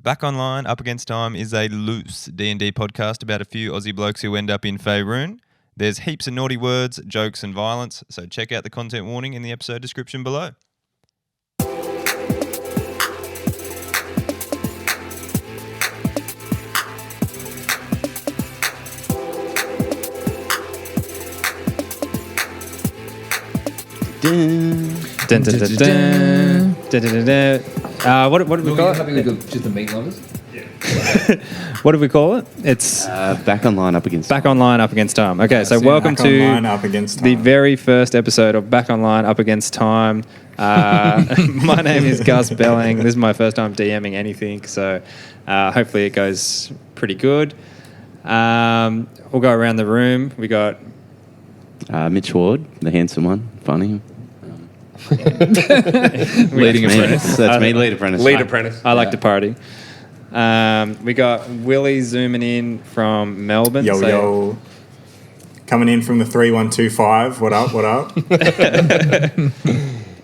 Back Online, Up Against Time is a loose D&D podcast about a few Aussie blokes who end up in Faerũn. There's heaps of naughty words, jokes and violence, so check out the content warning in the episode description below. Dun, dun, dun, dun, dun, dun, dun, dun. What did we call it? Just the meat lovers? What did we call it? It's Back Online Up Against Back Online Up Against Time. Okay, so welcome Back to Online Up Against the Time. very first episode of Back Online Up Against Time. My name is Gus Belling. This is my first time DMing anything, so hopefully it goes pretty good. We'll go around the room. We got Mitch Ward, the handsome one, funny. leading apprentice. That's me, lead apprentice. Lead apprentice. I like to party. We got Willy zooming in from Melbourne. Yo, So- yo. Coming in from the 3125. What up, what up?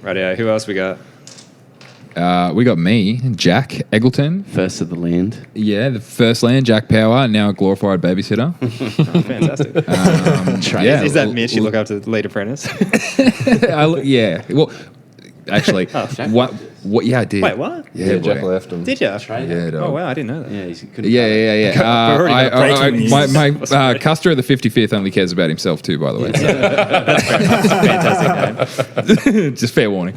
Rightio. Who else we got? We got me, Jack Eggleton. First of the land. Yeah, the first land, Jack Power, now a glorified babysitter. Fantastic. Yeah, Is that Mitch? You look up to the lead apprentice? Yeah. Well, actually, what? Yeah, I did. Wait, what? Yeah, Jack boy. left him. Did you? Yeah, dog. Oh, wow. I didn't know that. Yeah, he's good. Yeah. We're already got breaking news. My Custer of the 55th only cares about himself too, by the way. Fantastic name. Just fair warning.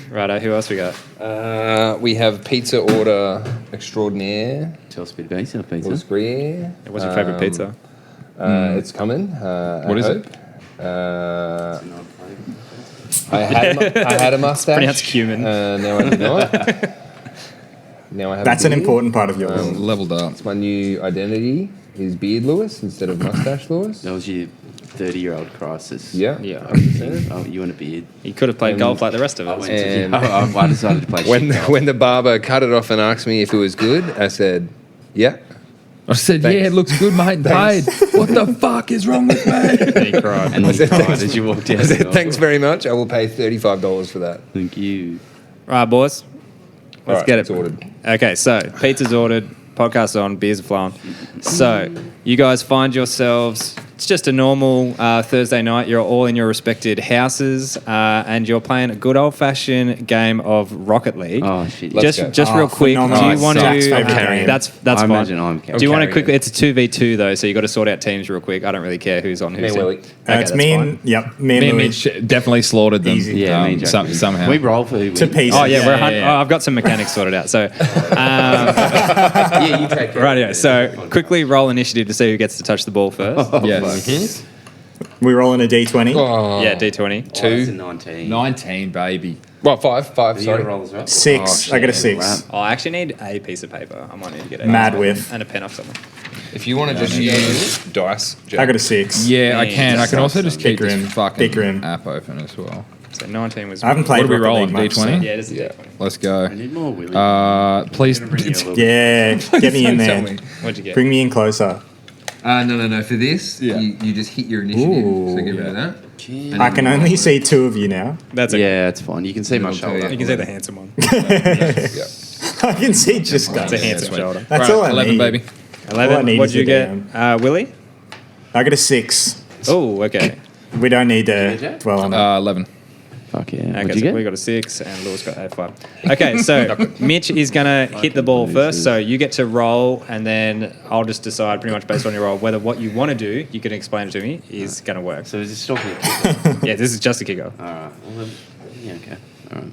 Righto. Who else we got? We have pizza order extraordinaire. Tell us a bit about yourself, Peter. What's Gruyere. What's your favourite pizza? It's coming. What is it? I had a mustache. Pronounced cumin. Now I do not. Now I have. That's a an beard. important part of your Leveled up. It's my new identity. Is Beard Lewis instead of Mustache Lewis? That was your 30-year-old crisis. Yeah. 100%. Oh, you want a beard? He could have played golf like the rest of us. And- I decided to play shit. When the barber cut it off and asked me if it was good, I said, "Yeah." I said, Thanks. yeah, it looks good, mate. Paid. What the fuck is wrong with me? He cried. And you cried as you walked out. I said, "Thanks very much. I will pay $35 for that." Thank you. Right, boys. Let's Alright, get it. it's ordered. Okay, so pizza's ordered, podcast on, beers are flowing. So you guys find yourselves, it's just a normal Thursday night. You're all in your respected houses and you're playing a good old-fashioned game of Rocket League. Oh, shit. Let's Just go. just real quick, do phenomenal. you want Jack's to... favourite game. That's I fine. imagine I'm carrying. Do you want to carrying quickly... it. It's a 2v2 though, so you got to sort out teams real quick. I don't really care who's on who's Me and in. Willy. Okay, it's that's me fine. and, me and Me and Louis. Mitch definitely slaughtered them. Easy. Yeah, me and Jack. somehow. We roll for who To wins. pieces. Oh, yeah, Yeah, yeah. Oh, I've got some mechanics sorted out. So, Yeah, you take care. right, so quickly roll initiative to see who gets to touch the ball first. Yes. We roll in a D20. Oh, Yeah, D20. Oh, that's a two. 19. 19, baby. Well, five. You got Sorry. to roll as well. 6. I got a 6. Wow. Oh, I actually need a piece of paper. I might need to get a Mad whiff. and a pen off someone. If you want to just use dice, Jack. I got a 6. Yeah, I Yeah, can. I can also just keep Big rim. this fucking Big rim. app open as well. So 19 was... I haven't played What do we Rocket roll League on, much, D20? so- Yeah, it is a Yeah. D20. Let's go. I need more, Willy. Please. Bring me a little Yeah, get me in there. What'd you get? Bring me in closer. No. For this, Yeah. you just hit your initiative. Ooh. So get rid of that. I can only see 2 of you now. That's a... Yeah, it's fine. You can see my I'll tell shoulder. You can say the handsome one. Yeah. I can see just It's a guys. handsome shoulder. That's Right, all I 11, need. baby. All I 11. need What'd is you a get? Willy? I got a 6. Oh, okay. We don't need to Jack? dwell on it. 11. Fuck yeah. Okay, What'd so you get? we got a 6 and Lewis got a 5. Okay, so Mitch is going to hit the ball first. So you get to roll, and then I'll just decide pretty much based on your roll whether what you want to do, you can explain it to me, is going to work. So is this still going to kick? Yeah, this is just a kicker. All right. Well, then, yeah, okay. All right.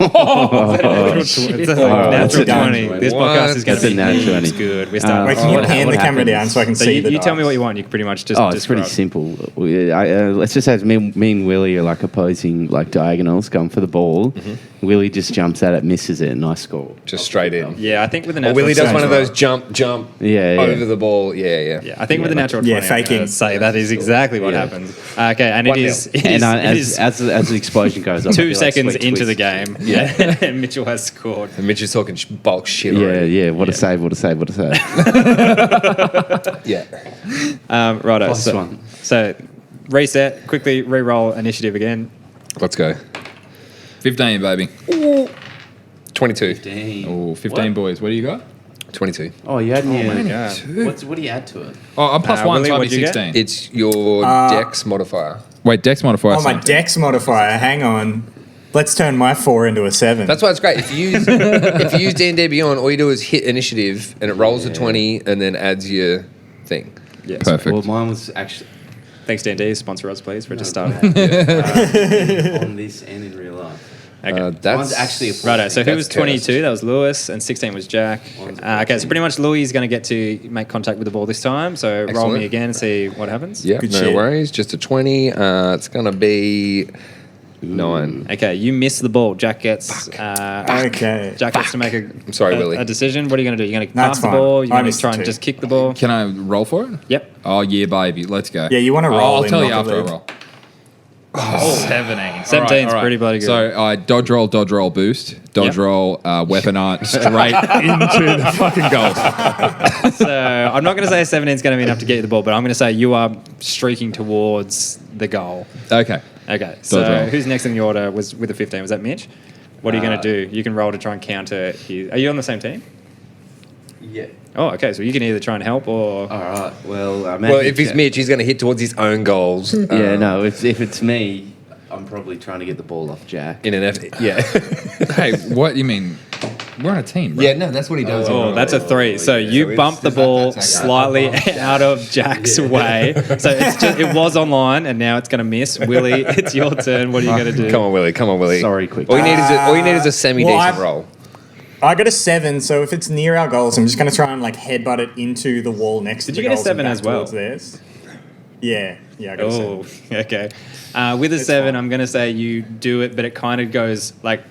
It's a natural done. 20. This What? podcast is going That's to a be natural 20. good. We're starting. Wait, can you what pan the camera happens? down so I can So see the you tell me dice? what you want. You can pretty much just Oh, it's pretty describe. simple. Let's just say it's me and Willy are like opposing like diagonals, going for the ball. Willy just jumps at it, misses it, and I score. Just straight in. Yeah, I think with the Or natural... Willie does one of 20. those jump Yeah. over the ball. Yeah. Yeah, I think with the natural 20, Yeah, I'm gonna faking. say that is exactly what Yeah. happened. Okay, and it 1-0. is, And it is as the explosion goes up, I 2 feel like seconds sweet into the twist. game. Yeah, and Mitchell has scored. And Mitch is talking bulk shit Yeah, already. yeah. What a save! What a save! What a save! Yeah. Righto. Plus So, one. so reset, quickly re-roll initiative again. Let's go. 15, baby. 22. 15. Oh, 15 boys. What do you got? 22. Oh, you had Yeah. What do you add to it? Oh, I'm plus one, Willy, so I'd be what'd you get? 16. It's your dex modifier. Wait, Dex modifier. Oh, my 17. dex modifier. Hang on. Let's turn my 4 into a 7. That's why it's great. If you use D&D Beyond, all you do is hit initiative and it rolls a 20 and then adds your thing. Yeah. Perfect. Well, mine was actually Thanks, D&D. Sponsor us, please. We're just starting. on this and in real life. Okay. Mine's That's actually a Righto, so who was That's 22? cursed. That was Lewis, and 16 was Jack. Mine's Okay, so pretty much Louis is going to get to make contact with the ball this time. So roll Excellent. me again and see what happens. Yeah, Good no shit. worries. Just a 20. It's going to be 9. Okay, you miss the ball. Jack gets. Okay. Jack gets to make I'm sorry, Willy. a decision. What are you going to do? You're going to That's pass the fine. ball. You're I going to missed try it and too. just kick the ball. Can I roll for it? Yep. Oh, yeah, baby. Let's go. Yeah, you want to roll I'll in, tell you not after the I lead. roll. 17. 17's pretty bloody good. So I dodge roll boost, dodge Yep. roll, weapon art straight into the fucking goal. So I'm not going to say 17 is going to be enough to get you the ball, but I'm going to say you are streaking towards the goal. Okay. Okay, so roll. who's next in the order was with the 15? Was that Mitch? What are you going to do? You can roll to try and counter his... Are you on the same team? Yeah. Oh, okay, so you can either try and help or... All right. Well, Well, if he's Mitch, he's going to hit towards his own goals. Yeah, no. If it's me, I'm probably trying to get the ball off Jack. In an effort. Yeah. Hey, what you mean? We're on a team, bro. Yeah, no, that's what he does. Oh, that's a 3. So yeah. you So bump the it's- ball that's slightly out of Jack's way. So it was online, and now it's going to miss. Willy, it's your turn. What are you going to do? Come on, Willy. Come on, Willy. Sorry, quick. All you need is a semi-decent roll. I got a 7, so if it's near our goals, I'm just going to try and like headbutt it into the wall next to Did the you get a goals 7 and back as well? towards theirs. Yeah, I got a 7. Oh, okay. With a 7, fine. I'm going to say you do it, but it kind of goes like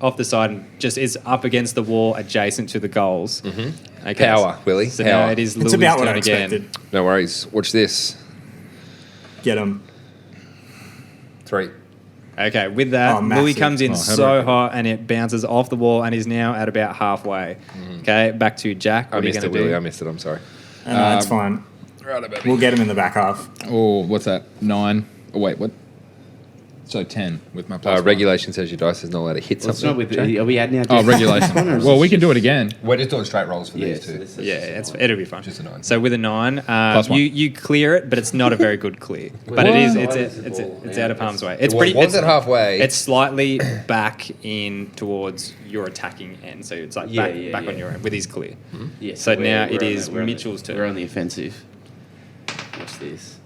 off the side and just is up against the wall adjacent to the goals. Mm-hmm. Okay. Power, Willy. So Power. now it is It's Louis' about what turn I again. expected. No worries. Watch this. Get him. 3. Okay, with that, Oh, Louis massive. comes in Oh, how do so I- hot and it bounces off the wall and is now at about halfway. Okay, back to Jack. I What are you missed going it, to Willy. do? I missed it. I'm sorry. That's fine. We'll get him in the back half. Oh, what's that? 9. Oh, wait, what? So 10 with my plus one. Regulation says your dice is not allowed to hit Well, it's something. not with. Jack. Are we adding our? Oh, regulation. Well, we can do it again. We're just doing straight rolls for Yeah. these two. Yeah, it'll be fun. Just a 9. So with a 9, Plus one. you clear it, but it's not a very good clear. But it is it's out of harm's way. It's pretty. Was it's, it halfway? It's slightly back in towards your attacking end, so it's like back on your end with his clear. Yeah, So now it on is we're on Mitchell's turn. We're on the offensive. What's this?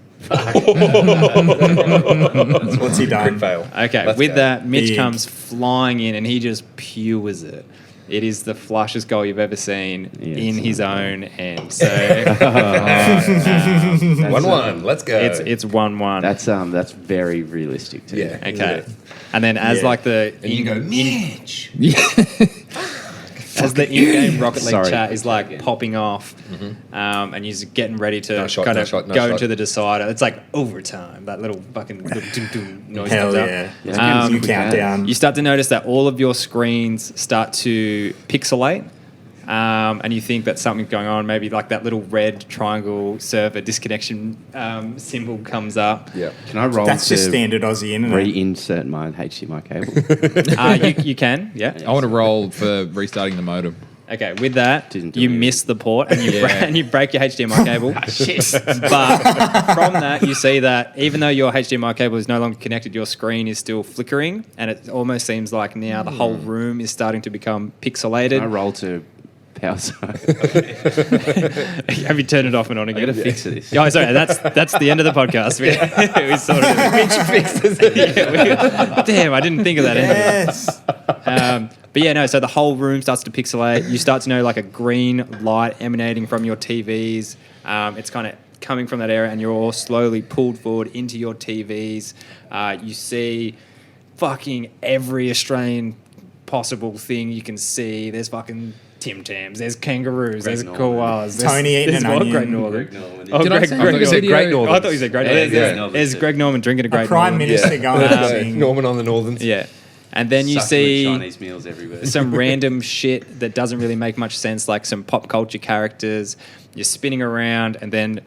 What's he done? Crit fail. Okay, Let's with go. that, Mitch Big. comes flying in and he just pewers it. It is the flushest goal you've ever seen Yeah, in it's his not own end. So 1-1. Let's go. it's 1-1. That's very realistic too. Yeah. Okay. And then as Yeah. like the And you go, Mitch. as the in-game Rocket League Sorry. chat is like popping off, and he's getting ready to No shot, kind no of shot, no go shot. into the decider. It's like overtime. That little fucking doom noise Hell comes out. yeah. Yeah. You countdown. You start to notice that all of your screens start to pixelate. And you think that something's going on. Maybe like that little red triangle server disconnection symbol comes up. Yeah. Can I roll That's to just standard Aussie internet. reinsert my HDMI cable? You can, yeah. I want to roll for restarting the modem. Okay, with that, Didn't do you anything. miss the port and you Yeah. and you break your HDMI cable. But from that, you see that even though your HDMI cable is no longer connected, your screen is still flickering, and it almost seems like now the whole room is starting to become pixelated. Can I roll to power zone? Have you turned it off and on I again? gotta fix this. Oh, sorry, that's the end of the podcast. We sort of fixes it. damn, I didn't think of that. Yes. But yeah, no, so the whole room starts to pixelate. You start to know like a green light emanating from your TVs. It's kind of coming from that area and you're all slowly pulled forward into your TVs. You see fucking every Australian possible thing you can see. There's fucking Tim Tams, there's kangaroos, there's Norman. koalas. There's, Tony eating there's an what? onion. Greg Norman. Greg Norman. Oh, Did I Greg, say- Greg I thought you said Norman. Great Northern. Oh, I thought you said Great Northern. Yeah. There's Greg Norman drinking a Great Prime Northern. Minister going to sing. Norman on the Northerns. Yeah. And then you Sucking with see Chinese meals everywhere. some random shit that doesn't really make much sense, like some pop culture characters. You're spinning around, and then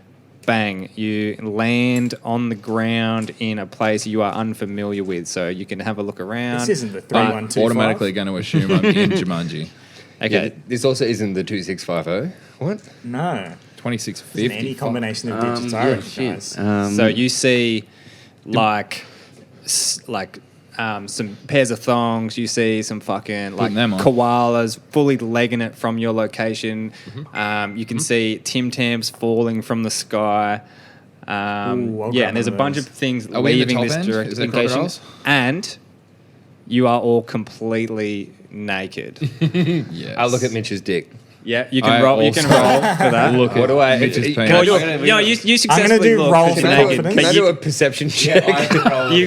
bang, you land on the ground in a place you are unfamiliar with. So you can have a look around. This isn't the but- 3125. Automatically going to assume I'm in Jumanji. Okay. Yeah, this also isn't the 2650. What? No. 2650. It's any combination of digits, I Yeah, reckon, shit. guys. So you see, like some pairs of thongs. You see some fucking like them on. koalas fully legging it from your location. You can see Tim Tams falling from the sky. Ooh, I'll Yeah, grab and there's a one of bunch those. of things Are we in the leaving top this end? Is there location, crocodiles? and you are all completely naked. Yes. I'll look at Mitch's dick. Yeah, you can I roll. You can also roll for that. Look What at do I- Mitch's Can penis. Well, you successfully do look roll if for you're naked, confidence. Can but I you, do a perception check? you got to roll. You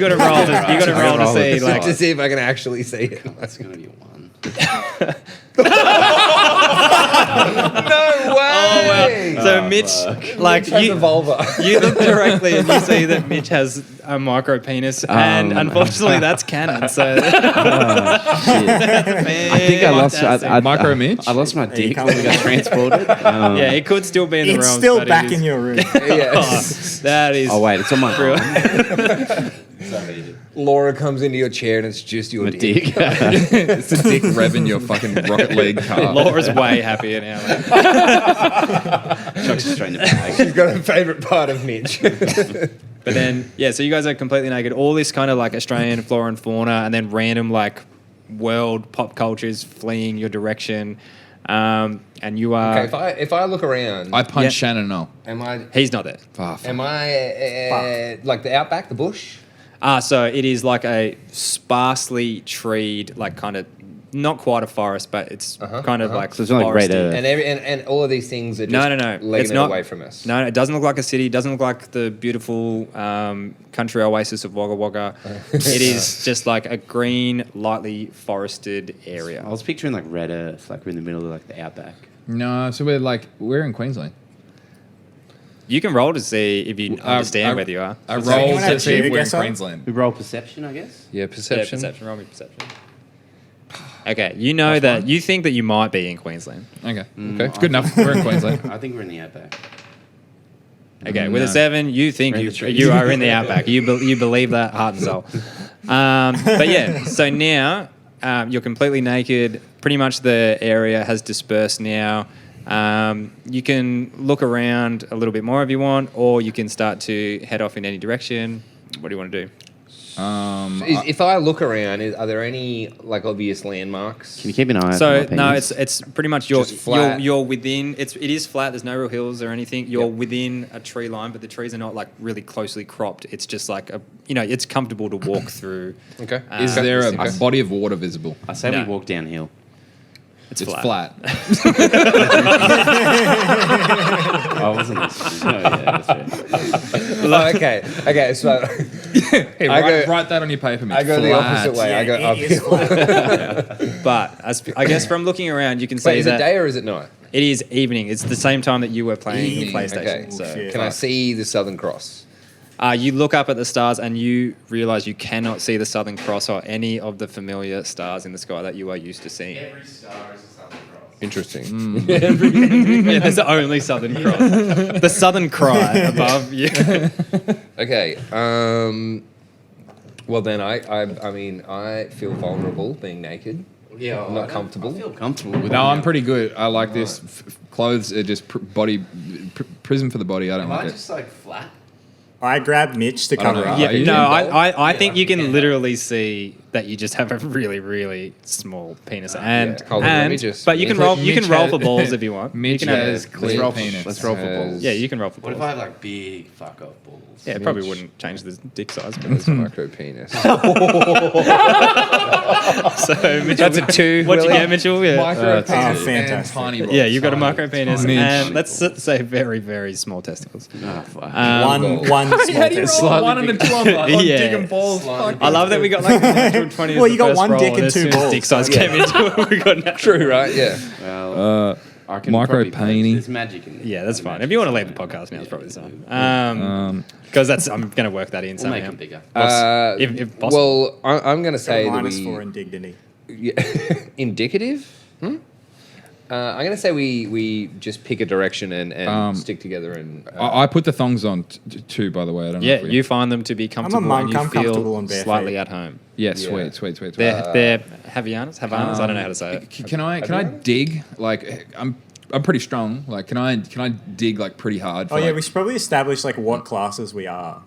got to roll to see like. to see if I can actually see it. That's going to be a 1. No way! So Mitch, like Has a you, vulva. you look directly and you see that Mitch has a micro penis, and unfortunately that's canon. So I think I lost. Micro Mitch? I lost my dick can't when we got transported. yeah, it could still be in the It's realms. still but back it in is- your room. Yes. That is. Oh wait, it's on my arm. Laura comes into your chair and it's just your My dick. dick. It's a dick revving your fucking Rocket League car. Laura's way happier now. Chucks it straight in the bag. She's got a favourite part of Mitch. But then, yeah, so you guys are completely naked. All this kind of like Australian flora and fauna, and then random like world pop cultures fleeing your direction. And you are. Okay, if I look around, I punched Yeah. Shannon off. am I He's not there. am I like the outback, the bush? So it is like a sparsely treed, like kind of not quite a forest, but it's kind of like So it's not like foresty. Red Earth. And all of these things are just No. legging It's it not away from us. No, it doesn't look like a city. It doesn't look like the beautiful country oasis of Wagga Wagga. It is just like a green, lightly forested area. I was picturing like Red Earth, like we're in the middle of like the outback. No, so we're in Queensland. You can roll to see if you understand whether you are. I Does anyone rolled have to see if cheater we're in guess on? Queensland. We roll perception, I guess. Yeah, Yeah, perception. perception. Roll me perception. Okay, you know that you think that you might be in Queensland. Okay, it's good enough. We're in Queensland. I think we're in the outback. Okay, with a No. 7, you think We're in you the trees. you are in the outback. You believe that heart and soul. But yeah, so now you're completely naked. Pretty much the area has dispersed now. You can look around a little bit more if you want, or you can start to head off in any direction. What do you want to do? If I look around, are there any like obvious landmarks? Can you keep an eye out? So for my no, penis? it's pretty much you're Just flat. you're within. It is flat. There's no real hills or anything. You're within a tree line, but the trees are not like really closely cropped. It's just like it's comfortable to walk through. Okay. Is there a Okay. body of water visible? I say No. we walk downhill. It's It's flat. I wasn't listening. Oh, yeah, that's right. Oh, okay. So Hey, I go- write that on your paper, Mitch. I go the Flat. opposite way. I go Yeah, up. it is flat. But I guess from looking around, you can see Wait, is it that day or is it night? it is evening. It's the same time that you were playing Evening, PlayStation. okay. So Shit. Can I see the Southern Cross? you look up at the stars and you realize you cannot see the Southern Cross or any of the familiar stars in the sky that you are used to seeing. Interesting. Yeah, there's only Southern Cross. The Southern Cry above you. Okay. Well, then I mean, I feel vulnerable being naked. Yeah, I'm not comfortable. I feel comfortable with No, it. I'm pretty good. I like this. Clothes are just prison for the body. I don't Am like I it. just like flat? I grabbed Mitch to I don't cover know. up. Yeah, Are you no, involved? I think you can literally see that you just have a really, really small penis, and Hold on, let me just- but you can roll. You can roll for balls if you want. Mitch you can have, has clear roll for- penis. let's roll for balls. yeah, you can roll for What balls. if I have like big fuck off balls? Yeah, it probably wouldn't change the dick size. But It's a micro penis. so Mitchell, That's a 2. What'd you Willy? get, Mitchell? Yeah. Micro penis and fantastic. tiny balls. Yeah, you got a micro penis, Mitch. and let's say very, very small testicles. Oh, fuck. One small test. One and a 2 on Yeah. dick and balls? Fuck. I love that we got like the natural 20 as Well, the you got first one roll, dick and as two soon as balls. dick size came into it, we got natural. True, right? Yeah. Well, I can micro probably play- painting. There's magic in it. Yeah, that's fine. If you want to leave the podcast now, it's probably the time. Because I'm going to work that in We'll make somehow. them bigger. If possible. Well, I'm going to say that -4 we in dignity. indicative. I'm going to say we just pick a direction and stick together. And I put the thongs on too, by the way. I don't know. Yeah, if we- you find them to be comfortable monk, and you I'm comfortable feel in bare slightly feet. at home. Yeah, Yeah. sweet. They're Havianas? I don't know how to say it. Can I dig? Like, I'm pretty strong. Like, can I dig like pretty hard? Oh yeah, we should probably establish like what classes we are.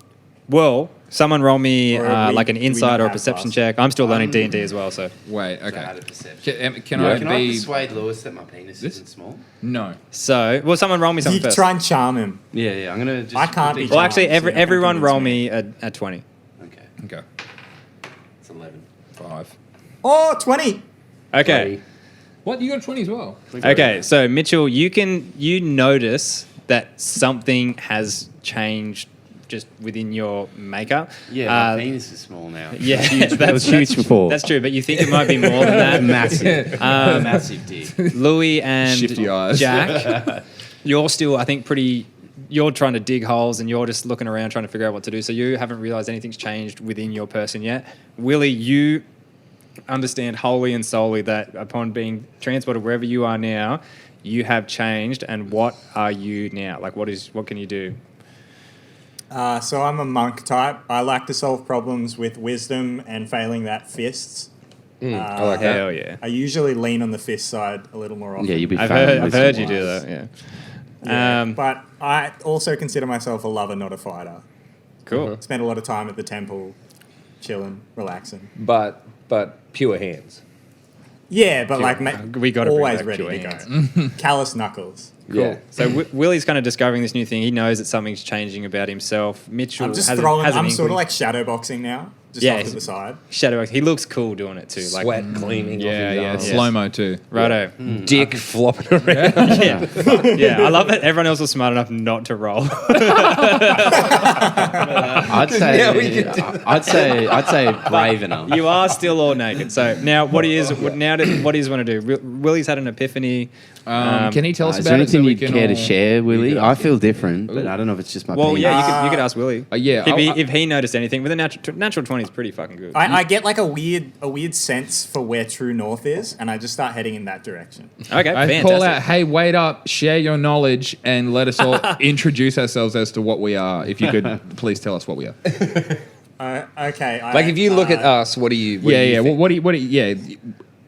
Well, someone roll me Or like an do we insight not or a have perception class? check. I'm still learning D&D as well, so. Wait. I Okay. had a perception. Can I Can I be? persuade Lewis that my penis This? isn't small? No. So, well, someone roll me You something first. try and charm him. Yeah. I'm gonna just. I can't be Well, actually, charmed, so you're not gonna everyone convince roll me. me a 20. Okay. Okay. It's 11. 5. Oh, 20. Okay. What? You got 20 as well? Okay, so Mitchell, you notice that something has changed just within your makeup. Yeah, my penis is small now. Yeah, That was huge before. That's true, but you think it might be more than that. Massive. Massive dick. Louis and Shifty eyes. Jack, you're still, I think, you're trying to dig holes and you're just looking around trying to figure out what to do. So you haven't realized anything's changed within your person yet. Willy, you understand wholly and solely that upon being transported wherever you are now, you have changed. And what are you now? Like, what can you do? So I'm a monk type. I like to solve problems with wisdom, and failing that, fists. I like that. Hell yeah. I usually lean on the fist side a little more often. Yeah, you'll be I've failing heard you do wisdom-wise. that, yeah. Yeah, Um, but I also consider myself a lover, not a fighter. Cool. Spend a lot of time at the temple, chilling, relaxing. But pure hands. Yeah, but like We gotta bring always back ready pure to hands. go. Callous knuckles. Cool. Yeah. So Willy's kind of discovering this new thing. He knows that something's changing about himself. Mitchell I'm just has throwing. has an I'm sort inkling. of like shadow boxing now, just Yeah, off to he's- the side. shadow. He looks cool doing it too. Like Sweat gleaming Yeah, off his yeah. arms. Slow mo too. righto. Dick flopping around. Yeah, yeah. I love it. Everyone else was smart enough not to roll. I'd say. Yeah, we could do I'd say brave enough. You are still all naked. So now, what do you want to do? Willy's had an epiphany. Can he tell us Is about there it? So anything we you'd can care to all- share, Willy? could I ask feel different, but I don't know if it's just my Well, penis. yeah, you could ask Willy. yeah, If he noticed anything, with a natural 20 is pretty fucking good. I get like a weird sense for where true north is, and I just start heading in that direction. Okay, I fantastic. call out, hey, wait up, share your knowledge, and let us all introduce ourselves as to what we are. If you could please tell us what we are. Okay. Like if you look at us, what do you? What do you think? What do you, yeah.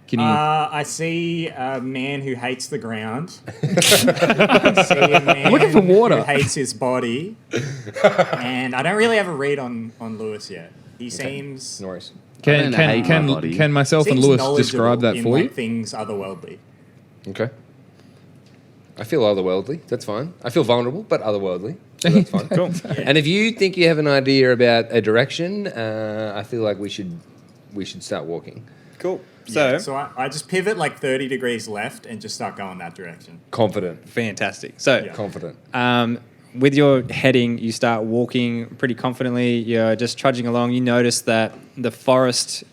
Can you? I see a man who hates the ground. I see a man Looking for water. who hates his body. And I don't really have a read on Lewis yet. He seems No worries. can I hate my body. can myself and seems Lewis knowledgeable describe that in, for like, you? things otherworldly. Okay. I feel otherworldly. That's fine. I feel vulnerable, but otherworldly. So that's fine. Cool. And if you think you have an idea about a direction, I feel like we should start walking. Cool. Yeah, So, so I just pivot like 30 degrees left and just start going that direction. Confident. fantastic. So, Yeah. Confident. with your heading, you start walking pretty confidently. You're just trudging along. You notice that the forest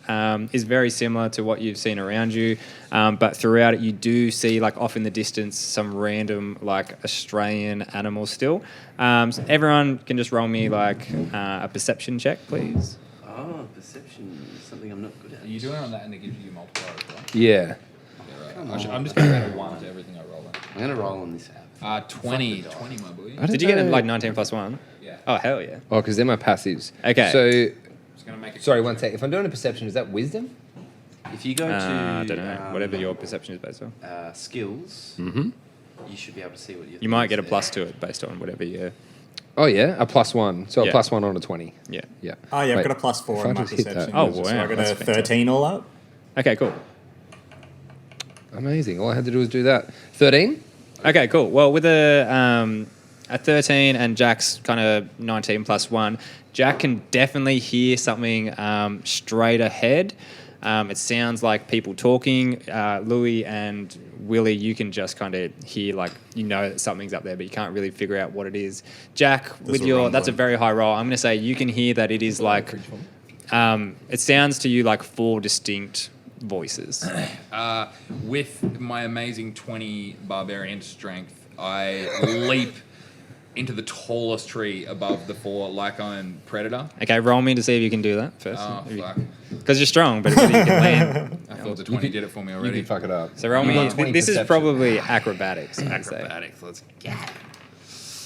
is very similar to what you've seen around you, but throughout it, you do see, like off in the distance, some random like Australian animals still. So everyone can just roll me like a perception check, please. Oh, perception is something I'm not good at. Are you doing it on that and it gives you multiplier as well? Yeah. I'm just going to add a 1 to everything I roll. I'm going to roll on this app. 20, my boy. Did you get like 19 plus 1? Yeah. Oh, hell yeah. Oh, because they're my passives. Okay. So, Just gonna make it sorry, one sec. If I'm doing a perception, is that wisdom? If you go to I don't know. Whatever your perception is based on. skills, Mm-hmm. you should be able to see what You might get a plus to it based on whatever you... Oh, yeah, a +1. So Yeah. a +1 on a 20. Yeah. Yeah. Oh, yeah, I've Wait, got a +4 if I in my just hit that- perception. Oh, So wow, I got that's a fantastic. 13 all up. Okay, cool. Amazing. All I had to do was do that. 13? Okay, cool. Well, with a 13 and Jack's kind of 19 plus 1, Jack can definitely hear something straight ahead. It sounds like people talking. Louis and Willy, you can just kind of hear, like, you know that something's up there, but you can't really figure out what it is. Jack, with a your, that's a rumbling. very high roll. I'm going to say you can hear that it is like, it sounds to you like 4 distinct voices. With my amazing 20 barbarian strength, I leap into the tallest tree above the 4 like I'm Predator. Okay, roll me to see if you can do that first. Oh, fuck. Because you're strong, but whether you can land. I thought the 20 did it for me You already. can fuck it up. So roll me. You got 20 This is perception. probably acrobatics. I'd say. Acrobatics. Let's get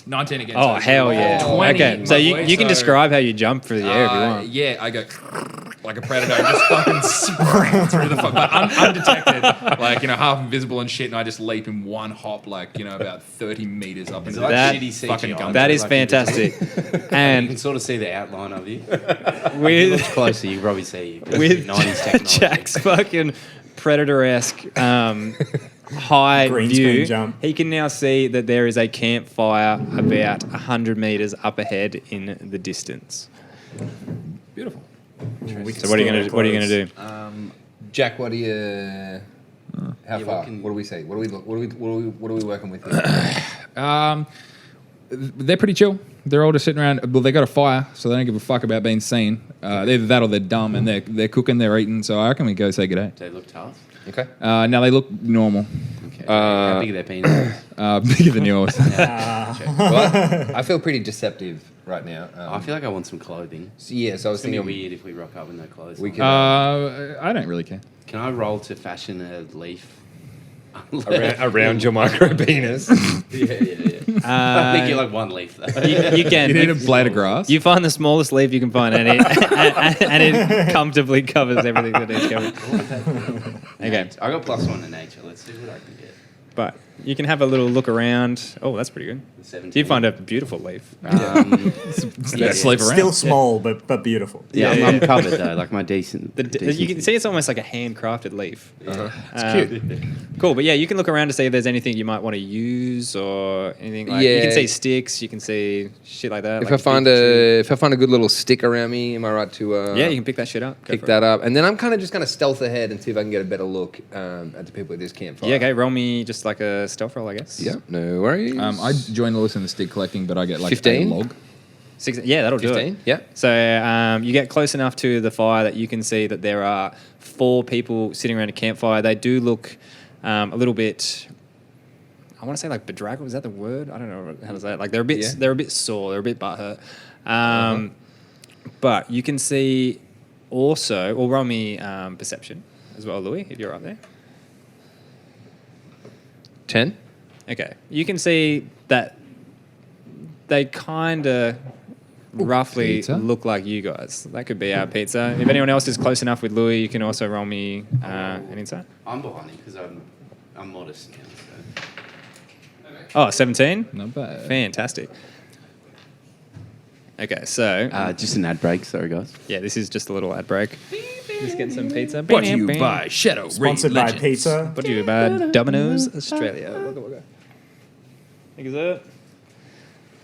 19 again. Oh, hell yeah. 20, Okay, so my you boy, can describe how you jump through the air if you want. Yeah, I go like a predator and just fucking sprint through the but undetected, like, half invisible and shit, and I just leap in one hop, like, about 30 meters up into That- the shitty fucking CGI? gun. That is Like you just- fantastic. You can And sort of see the outline of you. If you look with closer, you can probably see you. with 90s technology. Jack's fucking predator-esque high Green view, screen jump. he can now see that there is a campfire about 100 meters up ahead in the distance. Beautiful. So what are you gonna do? Jack, what do you? How Yeah, far? what can- What do we say? What are we working with here? They're pretty chill. They're all just sitting around. Well, they got a fire, so they don't give a fuck about being seen. Either that or they're dumb and they're cooking, they're eating. So I reckon we go say good day. Do they look tough? Okay. Now they look normal, Okay. How big are their penises? bigger than yours. Well, I feel pretty deceptive right now. I feel like I want some clothing. So I was It's gonna be thinking weird if we rock up with no clothes. we on. could I don't really care. Can I roll to fashion a leaf? around your micro penis. Yeah. I think you're like one leaf though. You can. You need a blade of grass. You find the smallest leaf you can find, and it comfortably covers everything that needs covered. Okay, I got +1 in nature. Let's see what I can get. but you can have a little look around. Oh, that's pretty good. The 17. Do you find a beautiful leaf? Yeah. Sleep around. Still small, but beautiful. Yeah, Yeah, I'm yeah. covered though, like my decent. You can see it's almost like a handcrafted leaf. It's cute. Cool, but yeah, you can look around to see if there's anything you might want to use or anything like. You can Yeah. see sticks, you can see shit like that. If like I find a good little stick around me, am I right to? yeah, you can pick that shit up. Go pick for that up, and then I'm kind of just gonna stealth ahead and see if I can get a better look at the people at this campfire. Yeah, okay. Roll me just like a stealth roll, I guess. Yeah, no worries. I join the list in the stick collecting, but I get like 15? a log. Yeah, that'll do 15. it. Yeah. So you get close enough to the fire that you can see that there are 4 people sitting around a campfire. They do look a little bit. I want to say like bedraggled. Is that the word? I don't know how to say it. Like they're a bit. Yeah. They're a bit sore. They're a bit butthurt. But you can see also. Or roll me perception as well, Louis, if you're up there. 10. Okay. You can see that they kind of roughly pizza? look like you guys. That could be our pizza. If anyone else is close enough with Louis, you can also roll me an insight. I'm behind him because I'm modest now. So. Oh, 17? Not bad. Fantastic. Okay, so Just an ad break, sorry guys. yeah, this is just a little ad break. Just get some pizza. Brought to you by Shadow Sponsored by pizza. Brought to you by Domino's Australia. Wugga. Thank you, sir.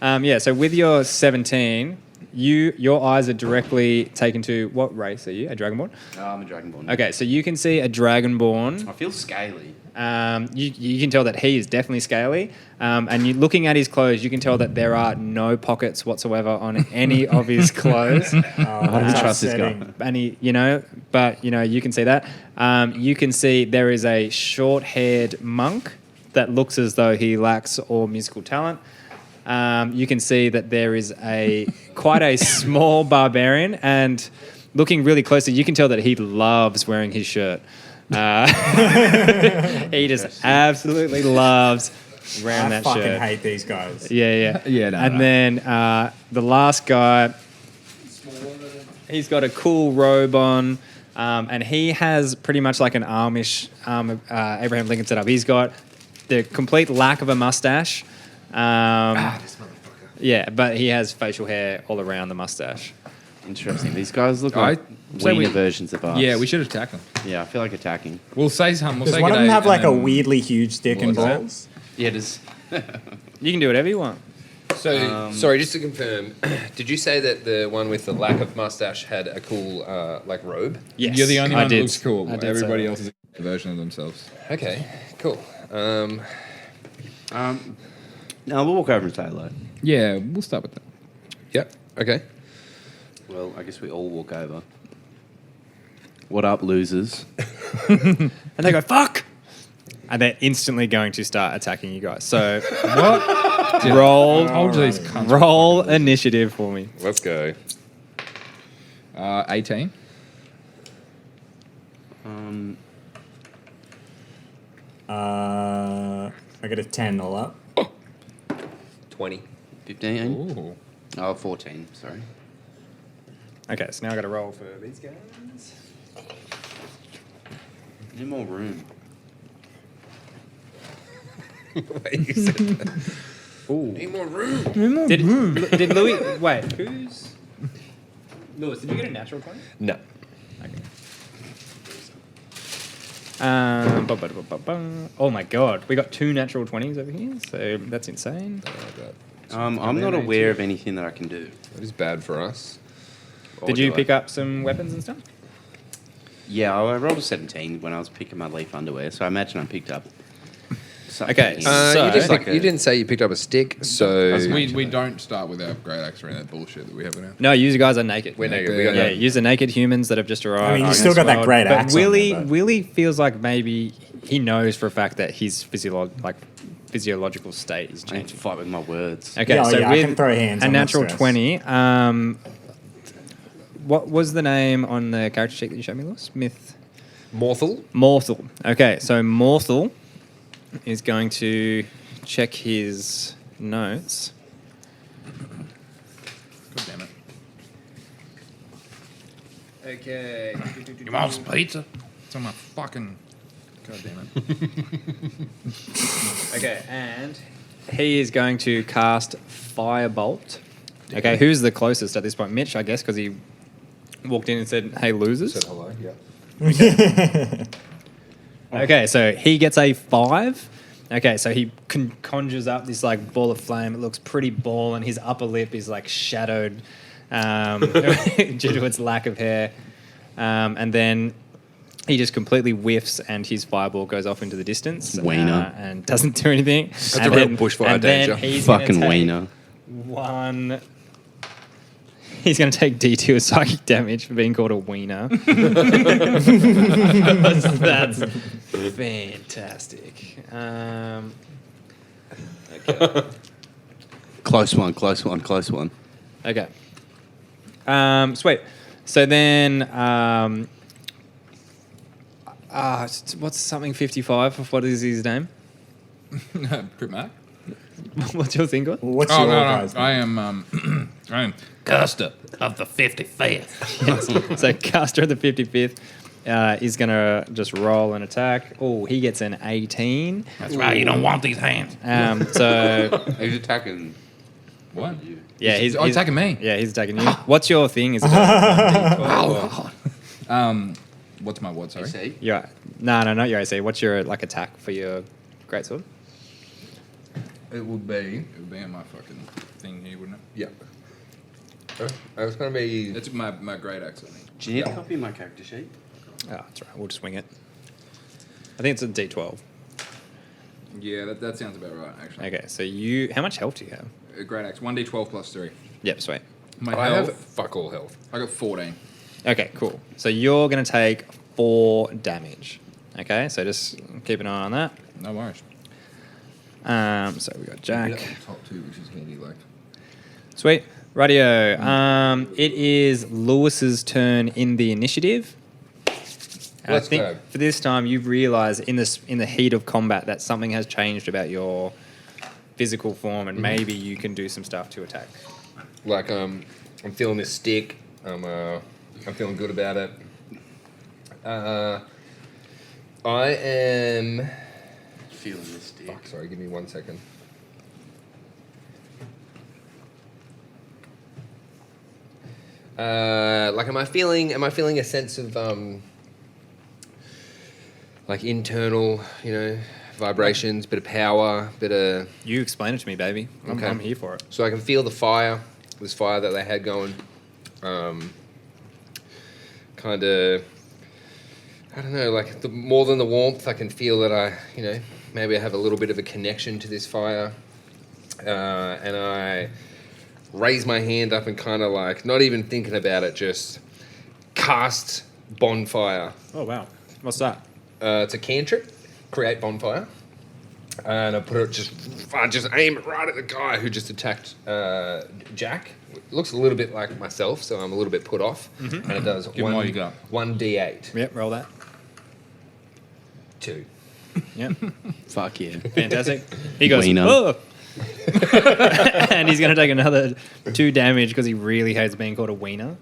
Yeah, so with your 17, your eyes are directly taken to what race are you? A Dragonborn? I'm a Dragonborn. Okay, so you can see a Dragonborn. I feel scaly. You can tell that he is definitely scaly. And looking at his clothes, you can tell that there are no pockets whatsoever on any of his clothes. Oh, I don't that's trust this guy. upsetting. And you can see that. You can see there is a short-haired monk that looks as though he lacks all musical talent. You can see that there is quite a small barbarian, and looking really closely, you can tell that he loves wearing his shirt. He just absolutely loves wearing I that fucking shirt. hate these guys. Yeah. Yeah, no, and no. then the last guy, he's got a cool robe on, and he has pretty much like an Amish Abraham Lincoln setup. He's got the complete lack of a mustache. This motherfucker. Yeah, but he has facial hair all around the mustache. Interesting. These guys look I like say wiener we- versions of us. Yeah, we should attack them. Yeah, I feel like attacking. We'll say something. We'll Does say one of good them day, have like and a then- weirdly huge dick and What's that? balls? Yeah, does. You can do whatever you want. So, sorry, just to confirm, did you say that the one with the lack of mustache had a cool like robe? Yes, You're the only I one did. that looks cool. I did Everybody say else is a version of themselves. Okay, cool. No, we'll walk over and say hello. Yeah, we'll start with that. Yep. Okay. Well, I guess we all walk over. What up, losers? And they go, fuck! And they're instantly going to start attacking you guys. So What? roll, Told you these cunts. roll initiative for me. Let's go. 18. I got a 10 all up. 20. 15. Ooh. Oh, 14. Sorry. Okay, so now I got to roll for these guys. Need more room. Wait, you said that. Ooh. Need more room. Did Louis... Wait, who's... Lewis, did you get a natural 20? No. Okay. Oh my god, we got 2 natural 20s over here, so that's insane. I'm not aware of anything that I can do. That is bad for us. Did you pick up some weapons and stuff? Yeah, I rolled a 17 when I was picking my leaf underwear, so I imagine I picked up something. Okay, here. You, So- you didn't say you picked up a stick, so We don't start with our great axe or any of that bullshit that we have now. No, you guys are naked. we're naked. We got Yeah, no- use the naked humans that have just arrived. I mean, you in still this got that world. great But axe on Willy, there, though. Willy feels like maybe he knows for a fact that his physiological state is I need to changing. fight with my words. Okay, Yeah, so yeah, I with can throw hands a on that natural stress. 20, what was the name on the character sheet that you showed me, Lewis? Morthal. Morthal. Okay, so Morthal is going to check his notes. God damn it. Okay. You want some pizza? It's on my fucking... God damn it. Okay, and he is going to cast Firebolt. Okay, who's the closest at this point? Mitch, I guess, because he walked in and said, "Hey, losers." Said hello. Yeah. Okay, so he gets a 5. Okay, so he conjures up this like ball of flame. It looks pretty ball, and his upper lip is like shadowed due to its lack of hair. And then he just completely whiffs, and his fireball goes off into the distance. Wiener. And doesn't do anything. That's and a real bushfire and then danger. he's gonna Fucking take wiener. one. He's going to take D2 of psychic damage for being called a wiener. That's fantastic. Okay. Close one. Okay. Sweet. So then, what's something 55? What is his name? Crit Mac? What's your thing called? What's Oh, your no. guy's name? I am... I am Custer of the 55th. So Caster of the 55th is going to just roll an attack. Oh, he gets an 18. That's right, you don't want these hands. So, He's attacking. What? yeah, he's attacking me. Yeah, he's attacking you. What's your thing? Is it What's my what, sorry? See? your, no, not your AC. What's your like attack for your greatsword? It would be. It would be on my fucking thing here, wouldn't it? Yeah. It's going to be. That's my great axe, I think. Do you need a copy of my character sheet? Oh, that's right. We'll just wing it. I think it's a D12. Yeah, that sounds about right, actually. Okay, so you, how much health do you have? A great axe, 1d12 plus 3. Yep, sweet. My I health, have fuck all health. I got 14. Okay, cool. So you're going to take 4 damage. Okay, so just keep an eye on that. No worries. So we got Jack. Top 2, which is handy, like. Sweet. Radio. It is Lewis's turn in the initiative. And Let's I think go. for this time you've realised in the heat of combat that something has changed about your physical form, and maybe you can do some stuff to attack. Like, I'm feeling this stick. I'm feeling good about it. I am. Feeling this stick. Fuck, sorry, give me 1 second. Like, am I feeling a sense of like internal, vibrations, bit of power, bit of. You explain it to me, baby. Okay. I'm here for it. So I can feel the fire, this fire that they had going. Kind of, I don't know, like more than the warmth, I can feel that maybe I have a little bit of a connection to this fire. And I raise my hand up and kind of like, not even thinking about it, just cast bonfire. Oh, wow. What's that? It's a cantrip, create bonfire. And I just aim it right at the guy who just attacked Jack. It looks a little bit like myself, so I'm a little bit put off. And it does Give him all you got. 1d8. Yep, roll that. 2. Yep. Fuck yeah. Fantastic. He goes, Wiener. oh! And he's going to take another 2 damage because he really hates being called a wiener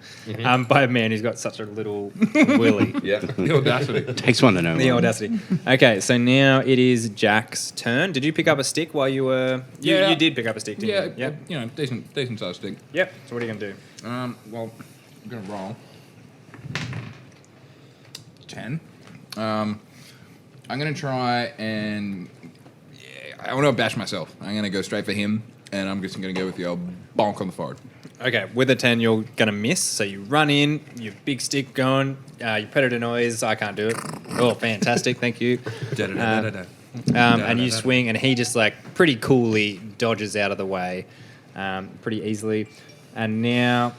by a man who's got such a little willy. Yeah. The audacity. Takes one to know The one. audacity. Okay, so now it is Jack's turn. Did you pick up a stick while you were... Yeah. You did pick up a stick, didn't Yeah, you? you know, decent sized thing. Yep. So what are you going to do? Well, I'm gonna roll 10. I'm gonna try and I want to bash myself. I'm gonna go straight for him, and I'm just gonna go with the old bonk on the forehead. Okay, with a 10, you're going to miss. So you run in, your big stick going, you predator noise. I can't do it. Oh, fantastic. Thank you. And you swing, and he just like pretty coolly dodges out of the way pretty easily. And now...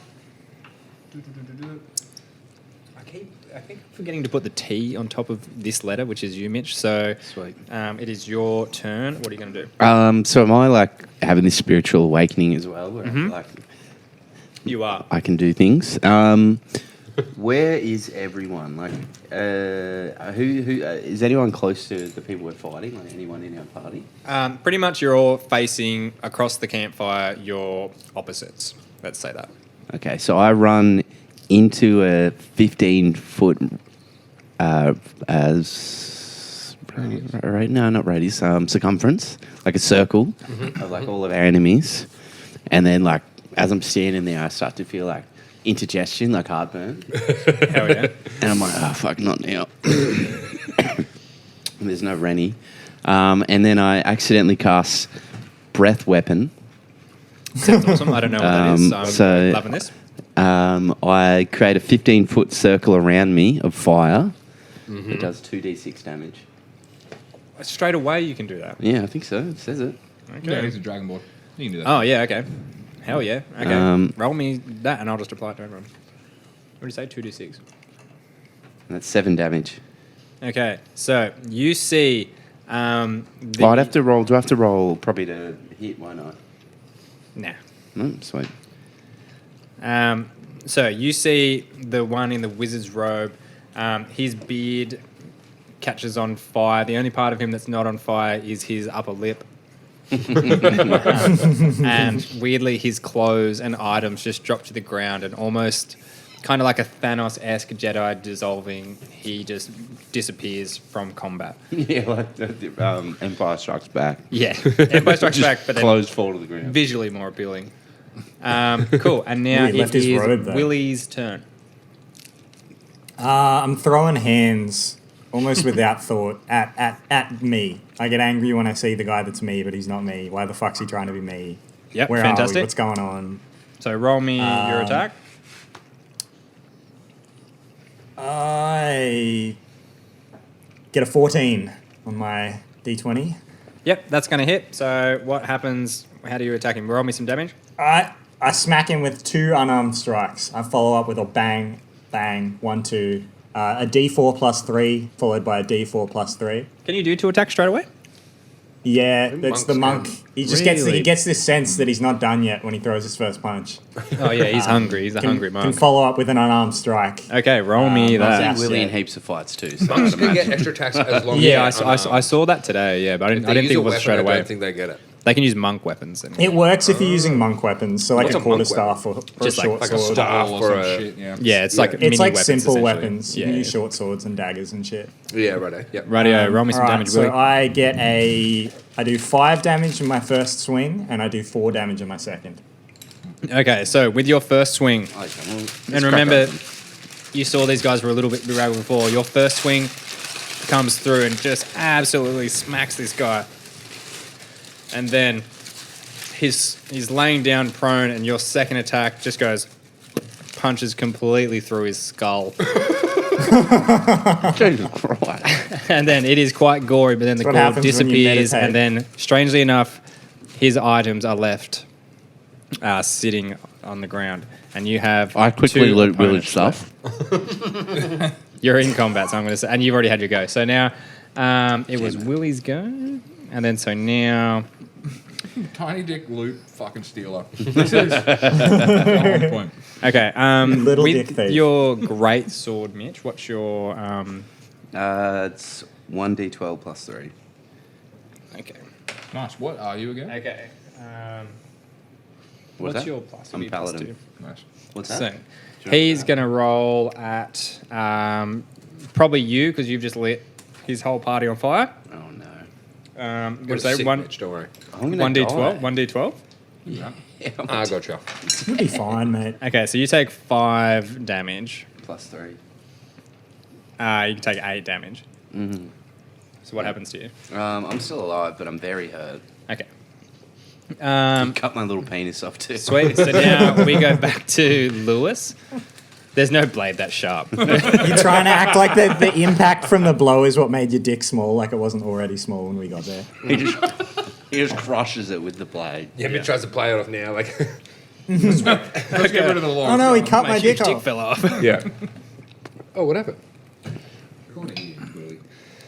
I think I'm forgetting to put the T on top of this letter, which is you, Mitch. So Sweet. it is your turn. What are you going to do? So am I like having this spiritual awakening as well, where I feel like You are. I can do things? Where is everyone? Like, who is anyone close to the people we're fighting? Like anyone in our party? Pretty much you're all facing across the campfire your opposites. Let's say that. Okay, so I run into a 15-foot circumference, like a circle of like all of our enemies, and then like as I'm standing there, I start to feel like indigestion, like heartburn. Hell yeah. And I'm like, oh, fuck, not now. And there's no Rennie. And then I accidentally cast Breath Weapon. Sounds awesome. I don't know what that is. So I'm loving this. I create a 15-foot circle around me of fire. It does 2d6 damage. Straight away you can do that. Yeah, I think so. It says it. Yeah, he's a dragon board. You can do that. Oh, yeah, okay. Hell yeah. Okay. Roll me that and I'll just apply it to everyone. What do you say? 2d6. And that's 7 damage. Okay, so you see... I'd have to roll. Do I have to roll probably to hit? Why not? Nah. Sweet. So you see the one in the wizard's robe. His beard catches on fire. The only part of him that's not on fire is his upper lip. And weirdly, his clothes and items just drop to the ground, and almost kind of like a Thanos-esque Jedi dissolving, he just disappears from combat. Yeah, like Empire Strikes Back. Yeah, Empire Strikes Back, but then Clothes fall to the ground. visually more appealing. Cool, and now He left it his is robe, though. Willy's turn. I'm throwing hands almost without thought at me. I get angry when I see the guy that's me, but he's not me. Why the fuck's he trying to be me? Yep, Where are fantastic. we? What's going on? So roll me your attack. I get a 14 on my d20. Yep, that's going to hit. So what happens? How do you attack him? Roll me some damage. I smack him with 2 unarmed strikes. I follow up with a bang, bang, 1, 2. A d4 plus 3, followed by a d4 plus 3. Can you do 2 attacks straight away? Yeah, that's the monk. monks He just Really? gets this sense that he's not done yet when he throws his first punch. Oh yeah, he's hungry. He's a hungry Can monk. follow up with an unarmed strike. Okay, roll me I've that. seen Willy Yeah. in heaps of fights too. So Monks can get extra attacks as long Yeah, as I saw that today. Yeah, but I didn't think it was straight I away. don't think they get it. They can use monk weapons. And It works if you're using monk weapons, so like What's a a monk quarterstaff or Just a like- short Like a sword. staff Or or some a- shit, yeah. yeah, it's like It's mini like weapons, simple essentially. weapons. You Yeah, can use yeah. short swords and daggers and shit. Yeah, righto. Yep. Rightio, roll me some Alright, damage, so Willy. I do 5 damage in my first swing, and I do 4 damage in my second. Okay, so with your first swing, and remember, you saw these guys were a little bit bedraggled before. Your first swing comes through and just absolutely smacks this guy. And then he's laying down prone, and your second attack just goes, punches completely through his skull. Jesus Christ. And then it is quite gory, but then the That's what gore happens when you disappears, meditate. and then, strangely enough, his items are left sitting on the ground. And you have I quickly 2 loot Willy's opponents stuff. left. You're in combat, so I'm going to say, and you've already had your go. So now it was Willy's go, and then so now Tiny dick loot fucking stealer. This is the whole point. okay. Little dick With thief. your great sword, Mitch, what's your It's 1d12 plus 3. Okay. Nice. What are you again? Okay. What's What's that? your plus? I'm It'll be plus paladin. Nice. What's So that? he's going to roll at probably you because you've just lit his whole party on fire. Oh no. What Got is a that? sick One, match, don't worry. I'm gonna 1d12? die. 1d12? Yeah. I gotcha. You'll be fine, mate. Okay, so you take 5 damage. Plus 3. You can take 8 damage. Mm-hmm. So what happens to you? I'm still alive, but I'm very hurt. Okay. Cut my little penis off too. Sweet. So now we go back to Lewis. There's no blade that sharp. You're trying to act like the impact from the blow is what made your dick small, like it wasn't already small when we got there. He just crushes it with the blade. Yeah, but tries to play it off now. Like, Let's get rid of the long. Oh no, he cut My my huge dick dick off. fell off. yeah. Oh, what happened?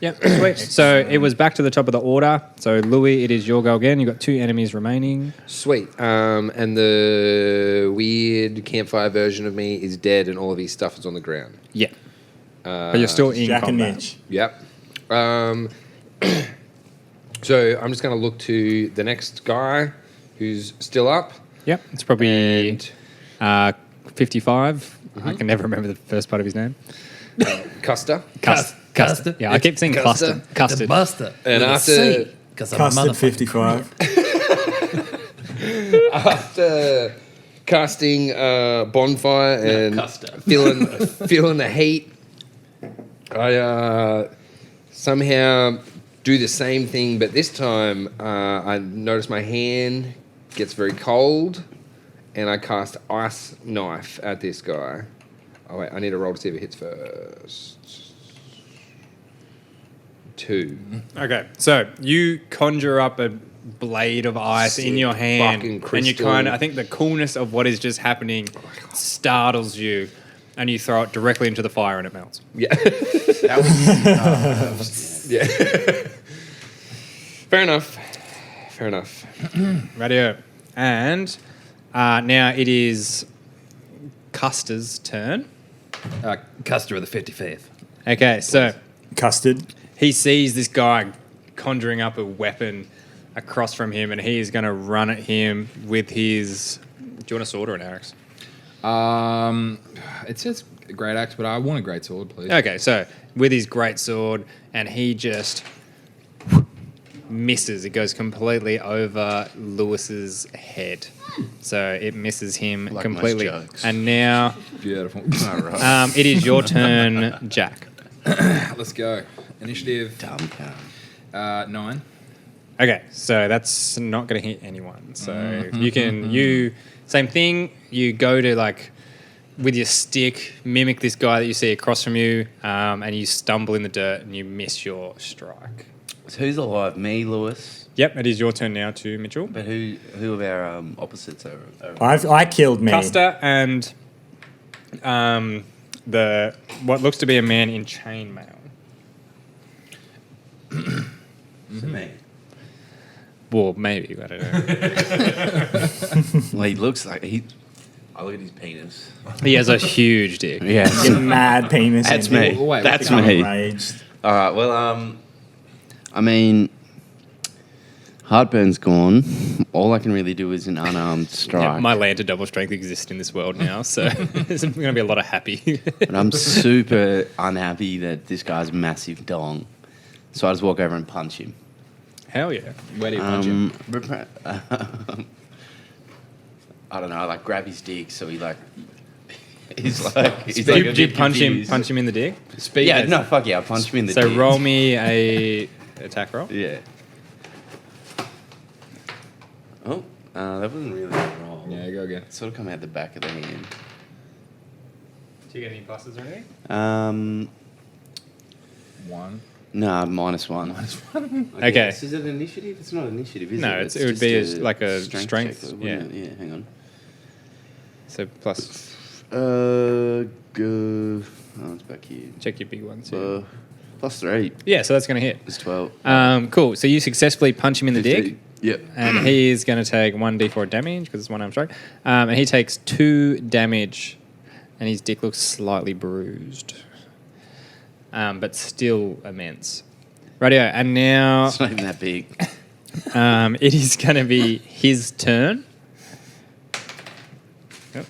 Yep, sweet. So it was back to the top of the order. So Louis, it is your go again. You've got 2 enemies remaining. Sweet. And the weird campfire version of me is dead, and all of his stuff is on the ground. Yeah. But you're still in Jack and combat. Mitch. Yep. So I'm just going to look to the next guy who's still up. Yep, it's probably And 55. I can never remember the first part of his name. Custer. Custard. Yeah, I keep saying Custer. custard. Custard. Buster. And after Custard 55. after casting bonfire and Custer. feeling the heat, I somehow do the same thing, but this time I notice my hand gets very cold, and I cast Ice Knife at this guy. Oh wait, I need to roll to see if it hits first. 2. Okay, so you conjure up a blade of ice in Sick your hand, fucking and you crystal. kind of, I think the coolness of what is just happening startles you, and you throw it directly into the fire and it melts. Yeah. That was, Yeah. Fair enough. Fair enough. Radio. And now it is Custer's turn. Custer of the 55th. Okay, so Custard. he sees this guy conjuring up a weapon across from him, and he is going to run at him with his. Do you want a sword or an axe? It says a great axe, but I want a great sword, please. Okay, so with his great sword, and he just misses. It goes completely over Lewis's head, so it misses him Like most completely. jokes. And now Beautiful. all right. it is your turn, Jack. Let's go. Initiative Dumb cunt. 9. Okay, so that's not going to hit anyone. So you same thing. You go to like with your stick, mimic this guy that you see across from you, and you stumble in the dirt and you miss your strike. So who's alive? Me, Lewis. Yep, it is your turn now too, Mitchell. But who of our opposites are? I killed me. Custer and the what looks to be a man in chainmail. Me. Well, maybe I don't know. Well, he looks like he. I look at his penis. He has a huge dick. Yeah, Mad penis. that's in me. it. Wait, That's I'm me. enraged. All right. Well, I mean, heartburn's gone. All I can really do is an unarmed strike. Yeah, my land to double strength exists in this world now, so there's going to be a lot of happy. But I'm super unhappy that this guy's massive dong. So I just walk over and punch him. Hell yeah. Where do you punch him? I don't know. I like grab his dick, so he like. He's like. He's Do like you, a do you bit punch him? confused. Punch him in the dick. Yeah, no, fuck yeah. I punch him in the So dick. roll me a attack roll. Yeah. Oh, that wasn't really a roll. Yeah, go again. It sort of come out the back of the hand. Do you get any pluses or anything? 1. No, -1. Okay. Is it initiative? It's not initiative, is No, it? it would be just like a strength strength, check, yeah. wouldn't it? Yeah, hang on. So plus, Go. Oh, it's back here. check your big ones. Yeah, +3. yeah, so that's going to hit. It's 12. Cool. So you successfully punch him in the dick, 15. Yep. and he is going to take 1d4 damage because it's one arm strike. And he takes 2 damage, and his dick looks slightly bruised, but still immense. Radio, and now It's not even that big. it is going to be his turn. Yep.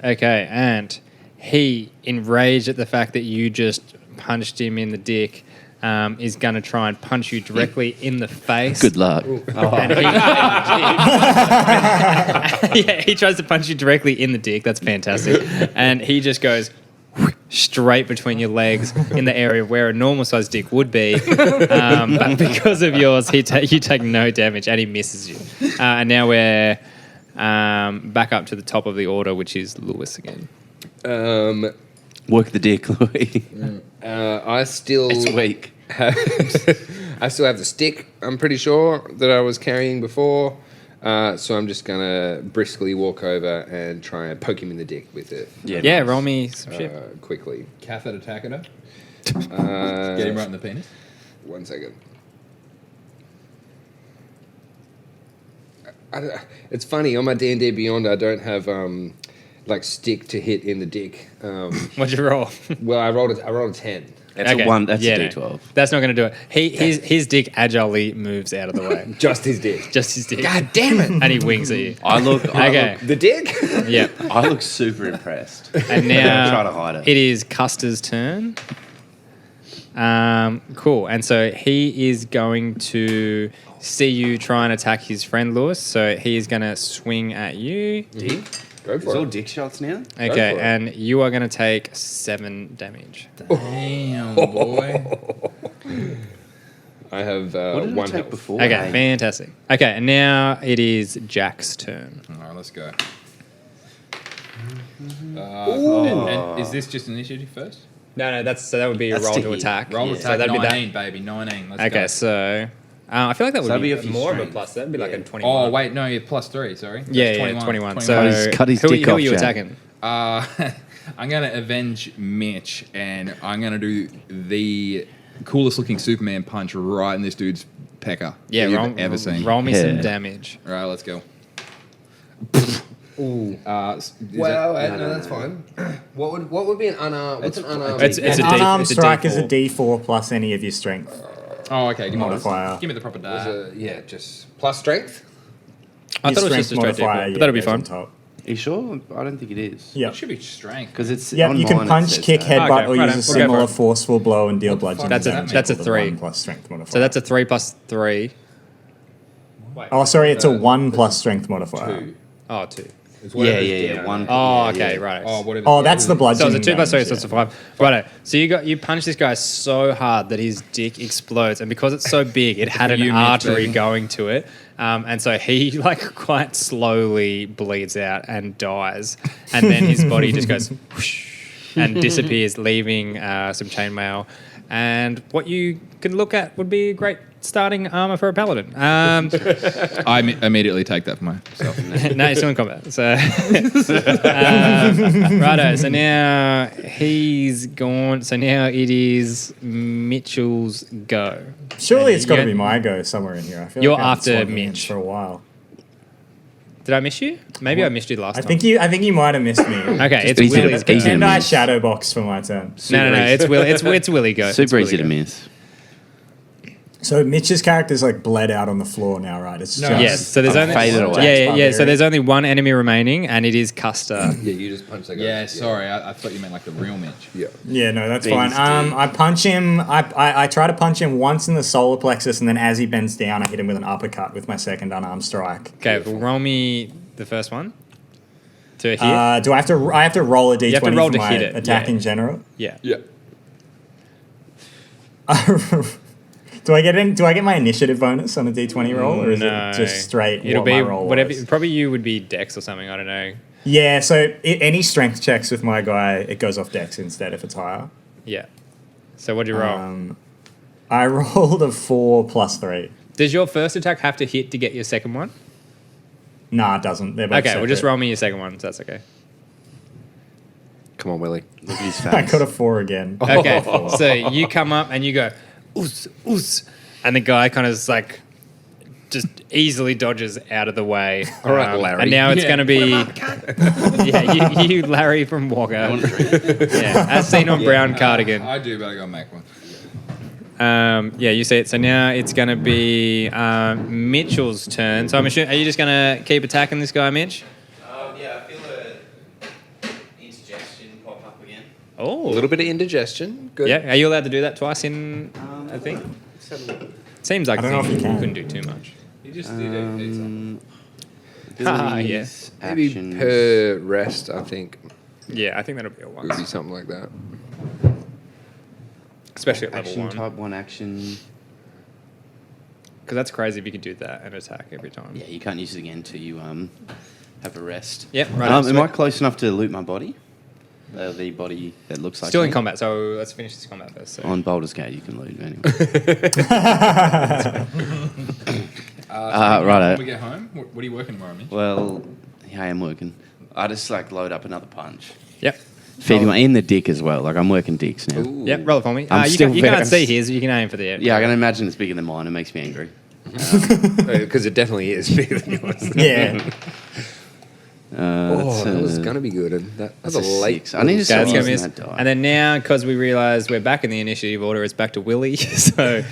Okay, and he, enraged at the fact that you just punched him in the dick, is going to try and punch you directly in the face. Good luck. And he tries to punch you directly in the dick. That's fantastic. And he just goes straight between your legs in the area where a normal sized dick would be. But because of yours, you take no damage and he misses you. And now we're back up to the top of the order, which is Lewis again. Work the dick, Louis. I still It's weak. I still have the stick, I'm pretty sure, that I was carrying before. So I'm just going to briskly walk over and try and poke him in the dick with it. Yeah, roll me some shit. Quickly. Cathode attacker. Get Uh, him right in the penis. 1 second. It's funny, on my D&D Beyond, I don't have like stick to hit in the dick. What'd you roll? Well, I rolled a 10. That's Okay. a 1. That's Yeah, a no. D12. That's not going to do it. His dick agilely moves out of the way. Just his dick. Just his dick. God damn it! And he winks at you. I look. Okay. The dick? Yeah. I look super impressed. And now Try to hide it. it is Custer's turn. Cool. And so he is going to see you try and attack his friend Lewis. So he is going to swing at you. Go It's for all it. dick shots now. Okay, for it. and you are going to take 7 damage. Damn, boy. I have What did I one take health. before? Okay, fantastic. Okay, and now it is Jack's turn. All right, let's go. And is this just initiative first? No, that would be a That's roll to to hit. attack. Roll Yeah. attack. So that'd be that. 19, baby. 19. Let's go. Okay, so I feel like that So would that'd be, be a few more of a strength. plus. That'd be like a 21. Oh, wait. No, you're +3. Sorry. That's Yeah, 21. So Cut his who dick are off, you Jack. attacking? I'm going to avenge Mitch, and I'm going to do the coolest looking Superman punch right in this dude's pecker Yeah, that roll, you've ever seen. roll me some Yeah. damage. All right, let's go. Ooh. Is Well, it- no, that's fine. What would be an unarmed? What's an unarmed? It's An a D- unarmed it's a strike is a D4. D4 plus any of your strength. oh, okay. Give me, Modifier. give me the proper Was die. yeah, just plus strength. I Your thought it was just a strength straight modifier, D4, but that'll be goes on fine. top. Are you sure? I don't think it is. Yeah. It should be strength. Because it's Yeah, on you mine, can it punch, says kick, that. headbutt, Okay, or right, use a we'll go for similar it. forceful blow and deal What the fuck bludgeoning does that damage mean? That's a equal to 3. 1 plus strength modifier. So that's a 3 plus 3. Oh, sorry, it's a 1 plus strength modifier. 2. Oh, 2. It's Yeah, whatever's yeah, down. 1. Oh, yeah, okay, yeah. right. Oh, whatever. Oh, that's the So bludgeoning it's a 2 plus 3, damage, so it's a yeah. 5. Righto. So you punch this guy so hard that his dick explodes, and because it's so big, it had For an you, Mitch, artery baby. going to it, and so he like quite slowly bleeds out and dies, and then his body just goes whoosh and disappears, leaving some chainmail. And what you can look at would be a great starting armor for a paladin. I immediately take that for myself. No, he's still in combat. So, righto. So now he's gone. So now it is Mitchell's go. Surely And it's got to you- be my go somewhere in here. I feel You're like I haven't after swung hands Mitch. for a while. Did I miss you? Maybe I missed you last I time. think you might have missed me. Okay, it's easy to- Willy's go. easy to And I miss. shadow box for my turn. No, it's Willy. It's Willy go. It's Super Willy easy to go. miss. So Mitch's character's like bled out on the floor now, right? It's No. just Yes. So there's I've only faded away. yeah. So there's only one enemy remaining, and it is Custer. Yeah, you just punch that guy. Yeah, sorry. I thought you meant like the real Mitch. Yeah. Yeah, no, that's Bends fine. deep. I punch him. I try to punch him once in the solar plexus, and then as he bends down, I hit him with an uppercut with my second unarmed strike. Okay, well, roll me the first one to hit. Do I have to? I have to roll a d20 have to roll for to my hit it, attack yeah. in general. Yeah. Yeah. Do I get my initiative bonus on a d20 roll, or is No. it just straight? It'll what be my roll whatever. was? Probably you would be Dex or something. I don't know. Yeah. So any strength checks with my guy, it goes off Dex instead if it's higher. Yeah. So what'd you roll? I rolled a 4 plus 3. Does your first attack have to hit to get your second one? Nah, it doesn't. They're both Okay, well just separate. roll me your second one. So that's okay. Come on, Willy. Look at his face. I got a 4 again. Okay, so you come up and you go, oos, oos, and the guy kind of is like, just easily dodges out of the way. All right, Larry. And now it's Yeah. going to be, yeah, you Larry from Walker. Yeah, as seen on Brown Cardigan. I do better go make one. Yeah, you see it. So now it's going to be Mitchell's turn. So I'm assuming, are you just going to keep attacking this guy, Mitch? Yeah, I feel a indigestion pop up again. Oh. A little bit of indigestion. Good. Yeah, are you allowed to do that twice in a thing? Seems like I don't know if you can. couldn't do too much. You just did a pizza. Yes. Maybe Actions. per rest, I think, Yeah, I think that'll be a would be once. something like that. Especially at level Action 1. type 1 action. Because that's crazy if you could do that and attack every time. Yeah, you can't use it again until you have a rest. Yep, right. Am I close enough to loot my body? The body that looks like Still in me? combat, so let's finish this combat first. So. On Baldur's Gate, you can loot anyway. When righto. we get home, what are you working tomorrow, Mitch? Well, yeah, I am working. I just load up another punch. Yep. Feed him in the dick as well. Like I'm working dicks now. Ooh. Yep, roll it for me. I'm You, still you very- can't see his, you can aim for the air. Yeah, I can imagine it's bigger than mine. It makes me angry. Because it definitely is bigger than yours. Yeah. Oh, that was going to be good. And that's a late. 6. I need to Okay, start that's gonna using miss. that die. And then now, because we realise we're back in the initiative order, it's back to Willy. So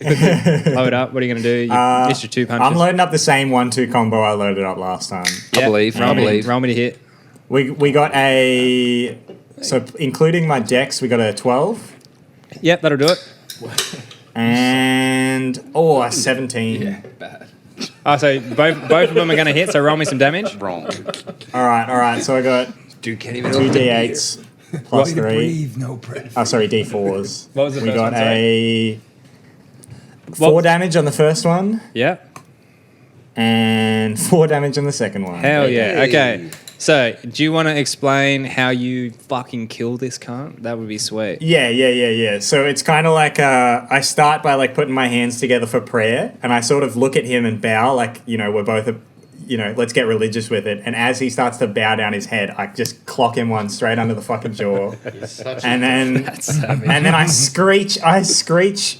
load up. What are you going to do? You missed your 2 punches. I'm loading up the same 1-2 combo I loaded up last time. Yeah, believe, Roll I me, believe. roll me to hit. We got a... So including my dex, we got a 12. Yep, that'll do it. And... Oh, a 17. Yeah, bad. Oh, so both of them are going to hit, so roll me some damage. Wrong. All right. So I got Dude, can't even 2 open the beer. d8s plus 3. no breath. Oh, sorry, d4s. What was the We first got one, sorry? a 4 damage on the first one Yep. and 4 damage on the second one. Hell yeah. Hey. Okay. So, do you want to explain how you fucking kill this cunt? That would be sweet. Yeah. So it's kind of like I start by like putting my hands together for prayer, and I sort of look at him and bow, like we're both, let's get religious with it. And as he starts to bow down his head, I just clock him one straight under the fucking jaw, and then I screech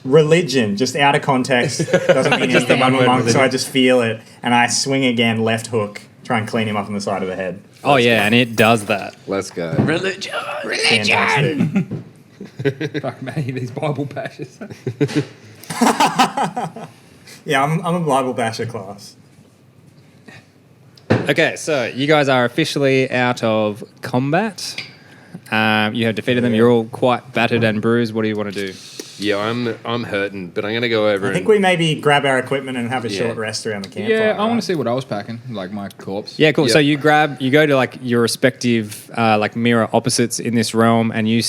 religion just out of context. Doesn't mean anything. I'm a monk, so I just feel it, and I swing again, left hook, try and clean him up on the side of the head. Oh, yeah, and it does that. Let's go. Religion. Fantastic. Fuck me, these Bible bashes. Yeah, I'm a Bible basher class. Okay, so you guys are officially out of combat. You have defeated them. You're all quite battered and bruised. What do you want to do? Yeah, I'm hurting, but I'm going to go over I think and... we maybe grab our equipment and have a Yeah. short rest around the campfire. Yeah, I want right? to see what I was packing, like my corpse. Yeah, cool. Yep. So you go to like your respective like mirror opposites in this realm, and you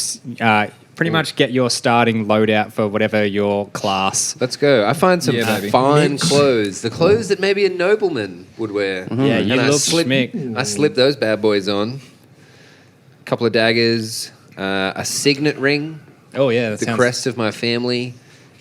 pretty much get your starting loadout for whatever your class. Let's go. I find some Yeah, baby. fine clothes. The clothes that maybe a nobleman would wear. Yeah, you And I look slip schmick. I slip those bad boys on. A couple of daggers, a signet ring, Oh yeah, that the sounds. crest of my family,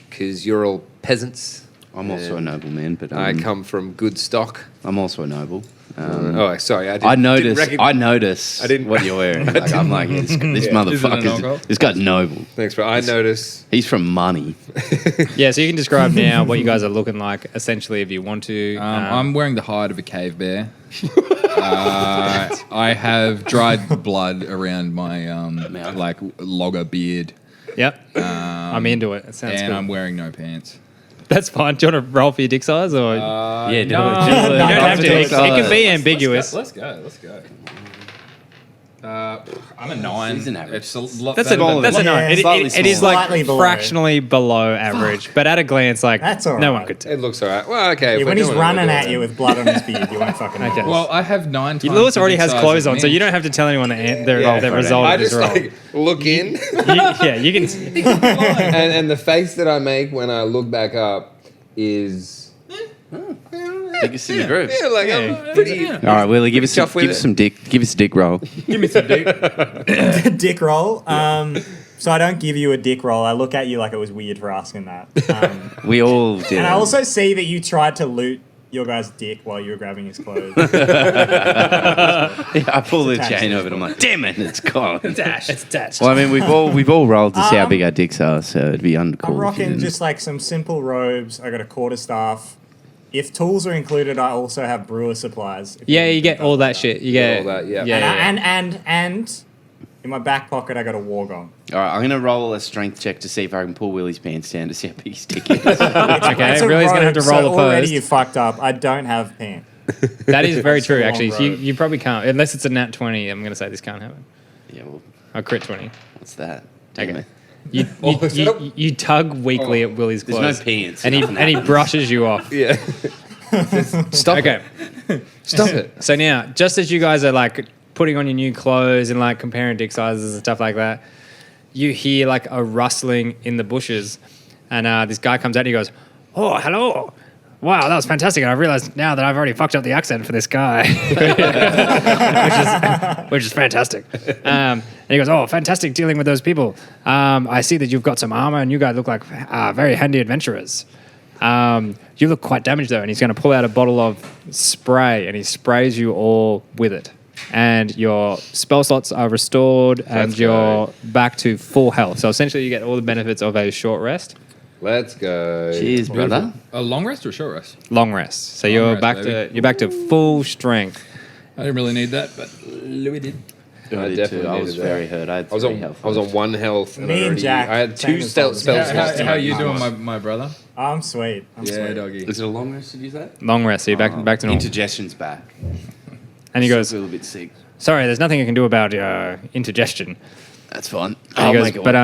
because you're all peasants. I'm also a nobleman, but I come from good stock. I'm also a noble. Oh, sorry. I notice. I notice. I didn't- what you're wearing. Like, I'm like, yeah, this Is it an motherfucker. alcohol? This guy's noble. Thanks, bro. I notice. He's from money. Yeah, so you can describe now what you guys are looking like, essentially, if you want to. I'm wearing the hide of a cave bear. I have dried blood around my like logger beard, Yep. I'm into it. It sounds and cool. I'm wearing no pants. That's fine. Do you want to roll for your dick size, or Yeah, do no, it. you don't have to? It can be ambiguous. Let's go. I'm a 9. He's an average. It's a lot That's better a than- that's a Yeah, 9. It slightly is like Slightly below. fractionally below average, but at a glance, like That's all no one right. could tell. It looks all right. Well, okay. Yeah, if we're when he's doing it, running we're at doing you it. with blood on his beard, you won't fucking Okay. know. Well, I have 9 times. Lewis the already dick has size clothes of on, so Mitch. you don't have to tell anyone their Yeah, result I of this just roll. like look in, You can. and the face that I make when I look back up is Take us in the group. yeah, like I'm pretty. All right, Willie, give us Tough with it. some dick. Give us a dick roll. Give me some dick. Dick roll. So I don't give you a dick roll. I look at you like it was weird for asking that. We all did. And I also see that you tried to loot your guy's dick while you were grabbing his clothes. Yeah, I pull the It's chain attached. over it. I'm like, damn it, it's gone. It's attached. Well, I mean, we've all rolled to see how big our dicks are, so it'd be uncool. I'm if you rocking didn't. just like some simple robes. I got a quarterstaff. If tools are included, I also have brewer supplies. If Yeah, you want get to all know that shit. You get all that, yeah. yeah. And In my back pocket, I got a war gong. All right, I'm going to roll a strength check to see if I can pull Willy's pants down to see how big his dick is. Okay, It's a Really's going to have to robe, roll so opposed. already you fucked up. I don't have pants. That is very true, a long actually. So road. you probably can't, unless it's a nat 20. I'm going to say this can't happen. Yeah, well, A crit 20. what's that? Damn Okay. it. You tug weakly at Willy's There's clothes. no pants. And he nothing and he happens. brushes you off. Yeah. Stop Okay. it. Stop it. So now, just as you guys are like putting on your new clothes and like comparing dick sizes and stuff like that, you hear like a rustling in the bushes, and this guy comes out and he goes, "Oh, hello! Wow, that was fantastic! And I realized now that I've already fucked up the accent for this guy, which is fantastic." And he goes, "Oh, fantastic dealing with those people. I see that you've got some armor, and you guys look like very handy adventurers." You look quite damaged though, and he's going to pull out a bottle of spray, and he sprays you all with it. And your spell slots are restored, and Let's you're go. back to full health. So essentially, you get all the benefits of a short rest, Let's go. Cheers, brother. A long rest or a short rest? long rest. So Long you're rest, back baby. to full strength. I didn't really need that, but Louis did. I I did definitely too. I was needed that. very hurt. I had I was 3 on. health. I was on 1 health. Me and already- Jack, I had 2 same spell as slots. How left. you doing, my brother? I'm sweet. I'm Yeah, sweet. doggy. Is it a long rest, did you say? Long rest. So you're back to normal. Indigestion's back. And he goes, Still a little bit sick. "Sorry, there's nothing I can do about indigestion." That's fine. And he goes, "But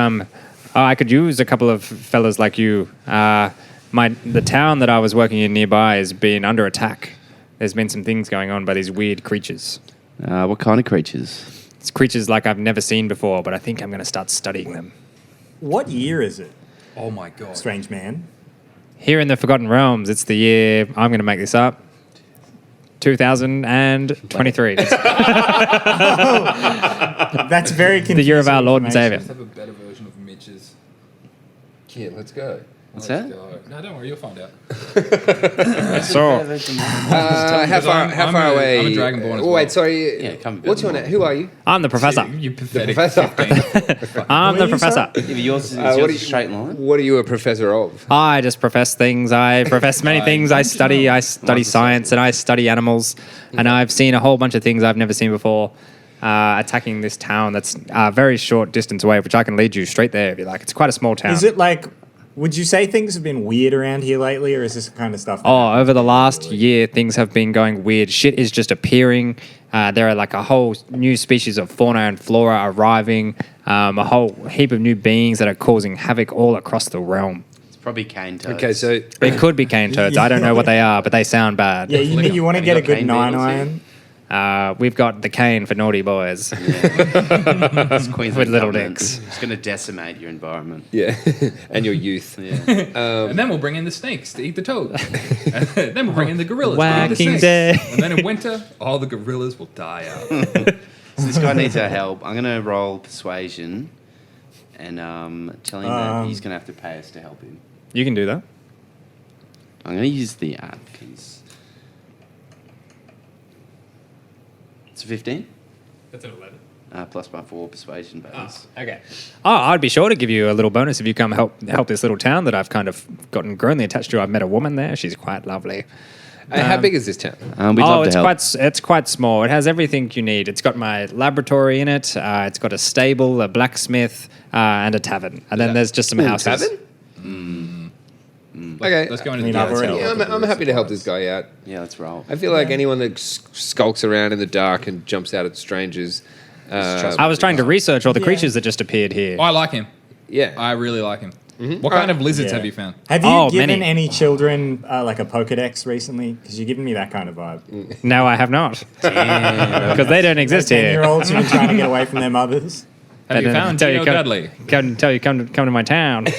I could use a couple of fellas like you. The town that I was working in nearby has been under attack. There's been some things going on by these weird creatures. What kind of creatures? It's creatures like I've never seen before, but I think I'm going to start studying them. What year is it, Oh my god. strange man? Here in the Forgotten Realms, it's the year, I'm going to make this up, 2023. It's That's very confusing. the year of our Lord and information. Savior. Have a better version of Mitch's. Yeah, let's go. What's Let's that? go. No, don't worry, you'll find out. So, How far? How far away? I'm a dragonborn as Oh, well. wait, sorry. Yeah, come What's your name? Who are you? I'm the professor. You pathetic professor. 15. I'm the What are you, professor. Yeah, but yours is what yours are a you- straight line? What are you a professor of? I just profess things. I profess many things. I study science, and I study animals. And I've seen a whole bunch of things I've never seen before. Attacking this town that's a very short distance away, which I can lead you straight there if you like. It's quite a small town. Is it like? Would you say things have been weird around here lately, or is this the kind of stuff? Oh, over the last year, things have been going weird. Shit is just appearing. There are like a whole new species of fauna and flora arriving. A whole heap of new beings that are causing havoc all across the realm. It's probably cane toads. Okay, so It could be cane toads. I don't know what they are, but they sound bad. Yeah, you want to Have get you a got good cane 9 beetles here? iron. We've got the cane for naughty boys. It's Queensland With little government. dicks. It's going to decimate your environment. yeah, and your youth. Yeah. And then we'll bring in the snakes to eat the toads. And then we'll bring in the gorillas to Whacking eat the snakes. day. And then in winter, all the gorillas will die out. So this guy needs our help. I'm going to roll persuasion and tell him that he's going to have to pay us to help him. You can do that. I'm going to use the app because it's a 15 That's an 11. plus my 4 persuasion bonus. Okay. Oh, I'd be sure to give you a little bonus if you come help this little town that I've kind of gotten groanly attached to. I've met a woman there. She's quite lovely. How big is this town? We'd love it's to help. it's quite small. It has everything you need. It's got my laboratory in it. It's got a stable, a blacksmith, and a tavern. And then there's just some houses. Tavern? Okay. Let's go I into mean, the I've details. already- Yeah, I'm happy to help this guy out. Yeah, let's roll. I feel like anyone that skulks around in the dark and jumps out at strangers. I was trying to research all the creatures that just appeared here. I like him. Yeah. I really like him. What kind of lizards Yeah. have you found? Have you Oh, given many. any children like a Pokedex recently? Because you're giving me that kind of vibe. No, I have not. Because they don't exist here. 10-year-olds who've been trying to get away from their mothers. Have you They don't found tell you Dino come- Dudley? Come to my town. But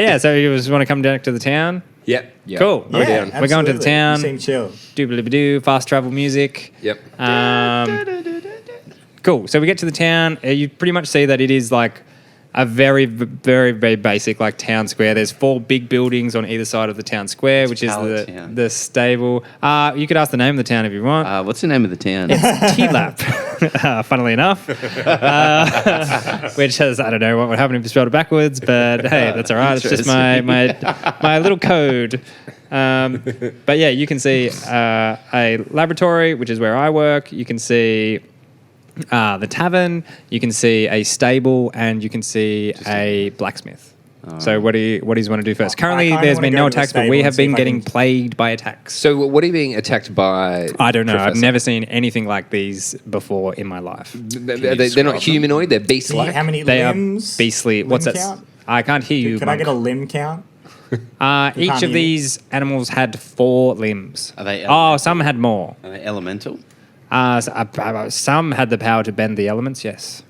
yeah, so you just want to come down to the town? Yep. Yeah. Cool. Yeah, Yeah, We're going to the absolutely. town. You seem chill. Doobly-doo, fast travel music. Yep. Cool. So we get to the town. You pretty much see that it is like a very, very, very basic like town square. There's 4 big buildings on either side of the town square, which is Pallet Town. the stable. You could ask the name of the town if you want. What's the name of the town? T-Lap, funnily enough, which has, I don't know what would happen if you spelled it backwards, but hey, that's all right. It's just my little code. But yeah, you can see a laboratory, which is where I work. You can see the tavern, you can see a stable, and you can see a blacksmith. So what do you want to do first? Currently, kinda there's wanna been go no to the attacks, but stable we and have see been if I getting can- plagued by attacks. So what are you being attacked by? I don't know. I've Professor? never seen anything like these before in my life. They're not humanoid. They're beast-like. How many They limbs? are beastly. Limb What's that? count? I can't hear you. Could I get a monk. limb count? Each can't of hear me. these animals had 4 limbs. Are they Oh, elemental? some had more. Are they elemental? Some had the power to bend the elements. Yes,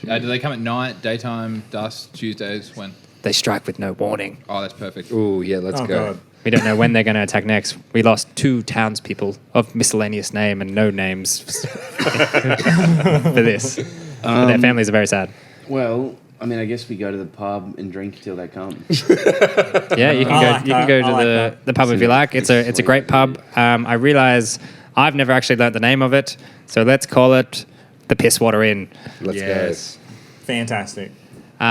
Do they come at night, daytime, dusk, Tuesdays? When? they strike with no warning. Oh, that's perfect. Ooh, yeah, let's Oh, go. God. We don't know when they're going to attack next. We lost 2 townspeople of miscellaneous name and no names for this. But their families are very sad. Well, I mean, I guess we go to the pub and drink until they come. Yeah, you can I go. like You can that. go I to like the pub if you like. It's a great pub. I realize I've never actually learnt the name of it, so let's call it the Pisswater Inn. Let's Fantastic.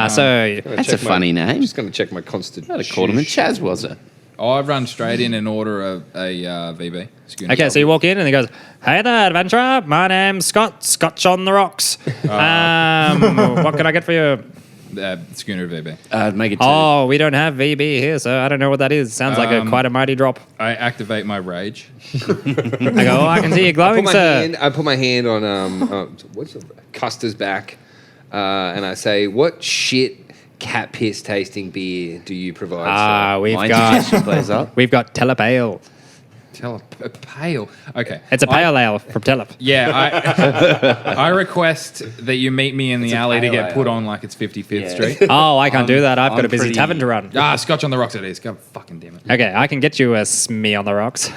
So go. That's a funny name. I'm just going to check my constitution. I'd have called him a Chaz, was it? Oh, I run straight in and order a VB. Schooner okay, so you walk in and he goes, "Hey there, adventurer. My name's Scott. Scotch on the rocks. What can I get for you?" Schooner VB. Make it 2. Oh, we don't have VB here, so I don't know what that is. Sounds like quite a mighty drop. I activate my rage. I go, "Oh, I can see you glowing, sir." I put my hand on what's Custer's back, and I say, "What shit cat piss tasting beer do you provide?" sir?" We've My got indigestion plays up. we've got Telep Ale. Tell a pale. Okay. It's a pale ale from Telep. Yeah, I request that you meet me in the It's a alley to pale get ale. put on like it's 55th Yeah. Street. Oh, I can't do that. I've got I'm a busy pretty- tavern to run. Scotch on the rocks it is. God fucking damn it. Okay, I can get you a smee on the rocks.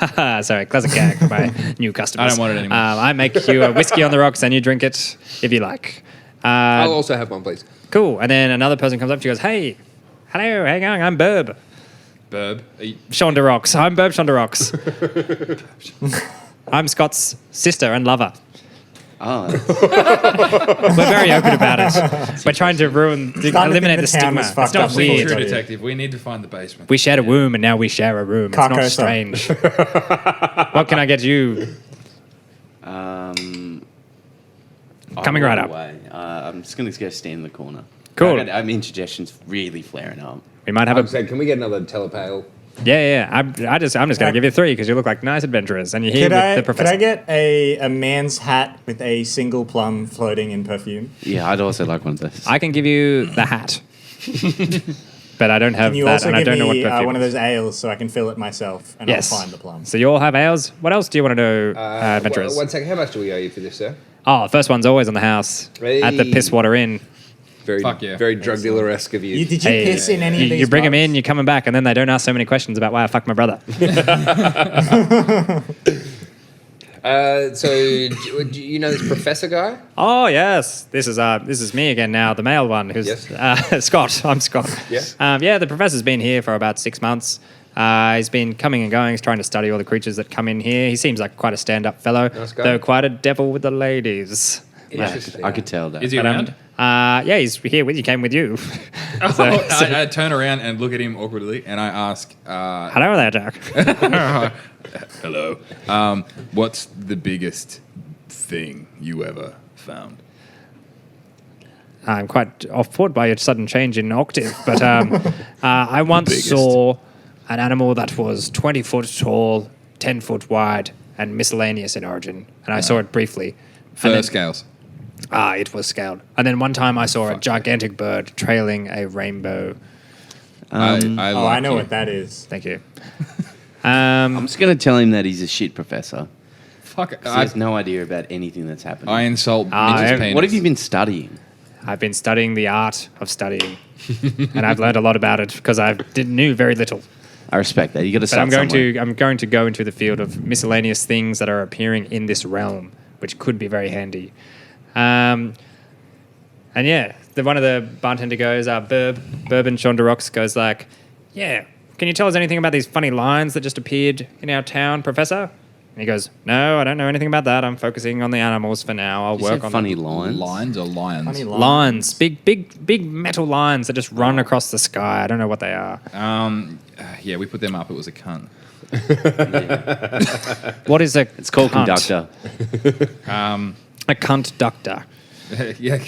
Sorry, classic gag for my new customers. I don't want it anymore. I make you a whiskey on the rocks and you drink it if you like. I'll also have one, please. Cool. And then another person comes up to you and goes, "Hey, hello, how you going? I'm Burb. Burb. Shonda Rocks. I'm Burb Shonda Rocks. I'm Scott's sister and lover. Oh, We're very open about it. We're trying to Starting to eliminate think the the town stigma. is It's fucked not up. weird. True Weird. detective. We need to find the basement. We shared a womb and now we share a room. It's not Carcosa. strange. What can I get you? Coming right up. Away. I'm just going to go stand in the corner. Cool. I mean, indigestion's really flaring up. We might have I'm a saying, can we get another telepale? yeah. I'm just going to give you 3 because you look like nice adventurers and you're here Could with I, the could professor. I get a man's hat with a single plum floating in perfume? Yeah, I'd also like one of those. I can give you the hat, but I don't have Can you that, also and I give don't know what me perfume. one of is. those ales so I can fill it myself and Yes. I'll find the plum? So you all have ales. What else do you want to know, adventurers? One second. How much do we owe you for this, sir? Oh, the first one's always on the house at the Hey. Pisswater Inn. Fuck yeah. Very drug dealer-esque of you. Did you piss in any of these You bring them pubs? in, you're coming back, and then they don't ask so many questions about why I fucked my brother. So do you know this professor guy? Oh yes, this is me again now, the male one who's Yes. Scott. I'm Scott. Yeah. Yeah, the professor's been here for about 6 months. He's been coming and going. He's trying to study all the creatures that come in here. He seems like quite a stand-up fellow, Nice guy. though quite a devil with the ladies. Interesting. I could tell that. Is he But, around? yeah, he's here with you. Came with you. I turn around and look at him awkwardly and I ask, Hello there, Jack. hello. What's the biggest thing you ever found? I'm quite off-put by your sudden change in octave, but I once Biggest. saw an animal that was 20 foot tall, 10 foot wide, and miscellaneous in origin, and I saw it briefly. Fur then- scales. It was scaled. And then one time I saw a gigantic bird trailing a rainbow. Um, Oh, I know what that is. Thank you. I'm just going to tell him that he's a shit professor. Fuck. 'Cause he has no idea about anything that's happening. I insult Ah, Mitch's I- penis. What have you been studying? I've been studying the art of studying, and I've learned a lot about it because I knew very little. I respect that. You got to But start somewhere. I'm going to go into the field of miscellaneous things that are appearing in this realm, which could be very handy. And yeah, one of the bartender goes, Bourbon Shonda Rocks goes like, yeah, can you tell us anything about these funny lines that just appeared in our town, Professor? And he goes, no, I don't know anything about that. I'm focusing on the animals for now. I'll You work said on funny them. lines. Lines or lions? Funny Lines, big metal lines that just run across the sky. I don't know what they are. Yeah, we put them up. It was a cunt. What is a It's called cunt? conductor. A conductor. Yeah,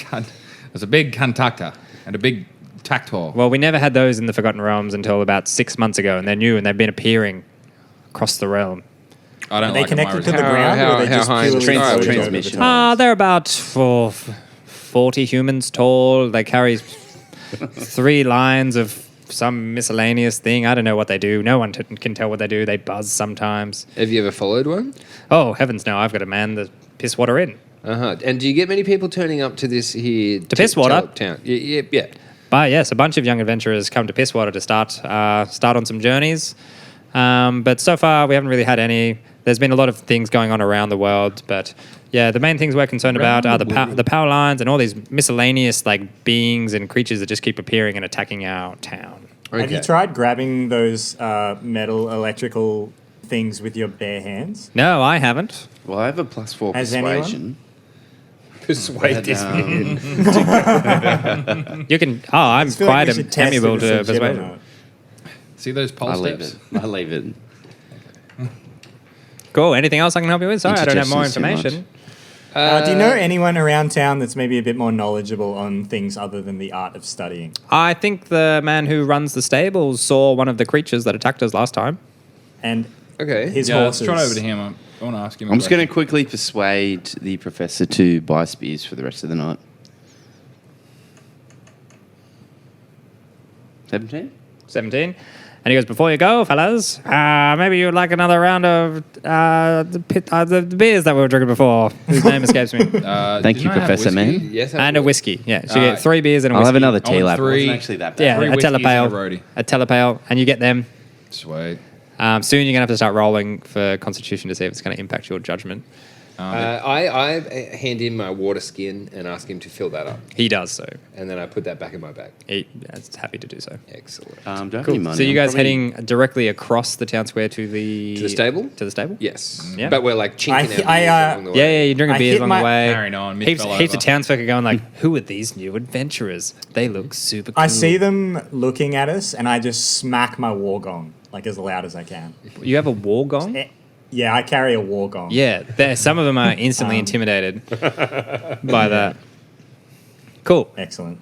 there's a big conductor and a big tactor. Well, we never had those in the Forgotten Realms until about 6 months ago, and they're new and they've been appearing across the realm. I don't Are they like connected to the Amari. ground, or are they how just high is the purely sky? floating over the Transmission. top? They're about 40 humans tall. They carry 3 lines of some miscellaneous thing. I don't know what they do. No one can tell what they do. They buzz sometimes. Have you ever followed one? Oh, heavens no, I've got to man the piss water in. Uh-huh. And do you get many people turning up to this here? To Pisswater? Town? Yeah. But yes, a bunch of young adventurers come to Pisswater to start on some journeys. But so far, we haven't really had any. There's been a lot of things going on around the world, but yeah, the main things we're concerned about are the power lines and all these miscellaneous like beings and creatures that just keep appearing and attacking our town. Have you tried grabbing those metal electrical things with your bare hands? No, I haven't. Well, I have a +4 Has anyone? persuasion. Persuade this man. You can. Oh, I'm I feel like quite we should test if amiable it's to legit or persuade. not. See those pole I leave steps? it. I leave it. Cool. Anything else I can help you with? Sorry, I don't have more Indigestion's too information. Do you know anyone around town that's maybe a bit more knowledgeable on things other than the art of studying? I think the man who runs the stables saw one of the creatures that attacked us last time. And Okay. his Yeah, let's horses. trot over to him. I want to ask him. I'm just going to quickly persuade the professor to buy spears for the rest of the night. 17? 17. And he goes, before you go, fellas, maybe you'd like another round of the beers that we were drinking before, whose name escapes me. Thank you, Professor Man. Yes. And a whiskey. Yeah, so you get 3 beers and a I'll whiskey. have another I want tea lap. It 3. wasn't actually that bad. Yeah, 3 a whiskeys and a telepale. roadie. A telepale. And you get them. Sweet. Soon you're going to have to start rolling for Constitution to see if it's going to impact your judgment. I hand him my water skin and ask him to fill that up, He does so. and then I put that back in my bag. He's happy to do so. Excellent. Do I have any Cool. money? So you I'm guys probably- heading directly across the town square to the stable? To the stable? Yes. Yeah. But we're like chinking I- our beers I, along the way. Yeah, you're drinking I beers hit along my- the way. Carrying on, mid Heaps fell of over. townsfolk are going like, who are these new adventurers? They look super cool. I see them looking at us, and I just smack my war gong like as loud as I can. You have a war gong? Yeah, I carry a war gong. Yeah, some of them are instantly intimidated by that. Cool. Excellent.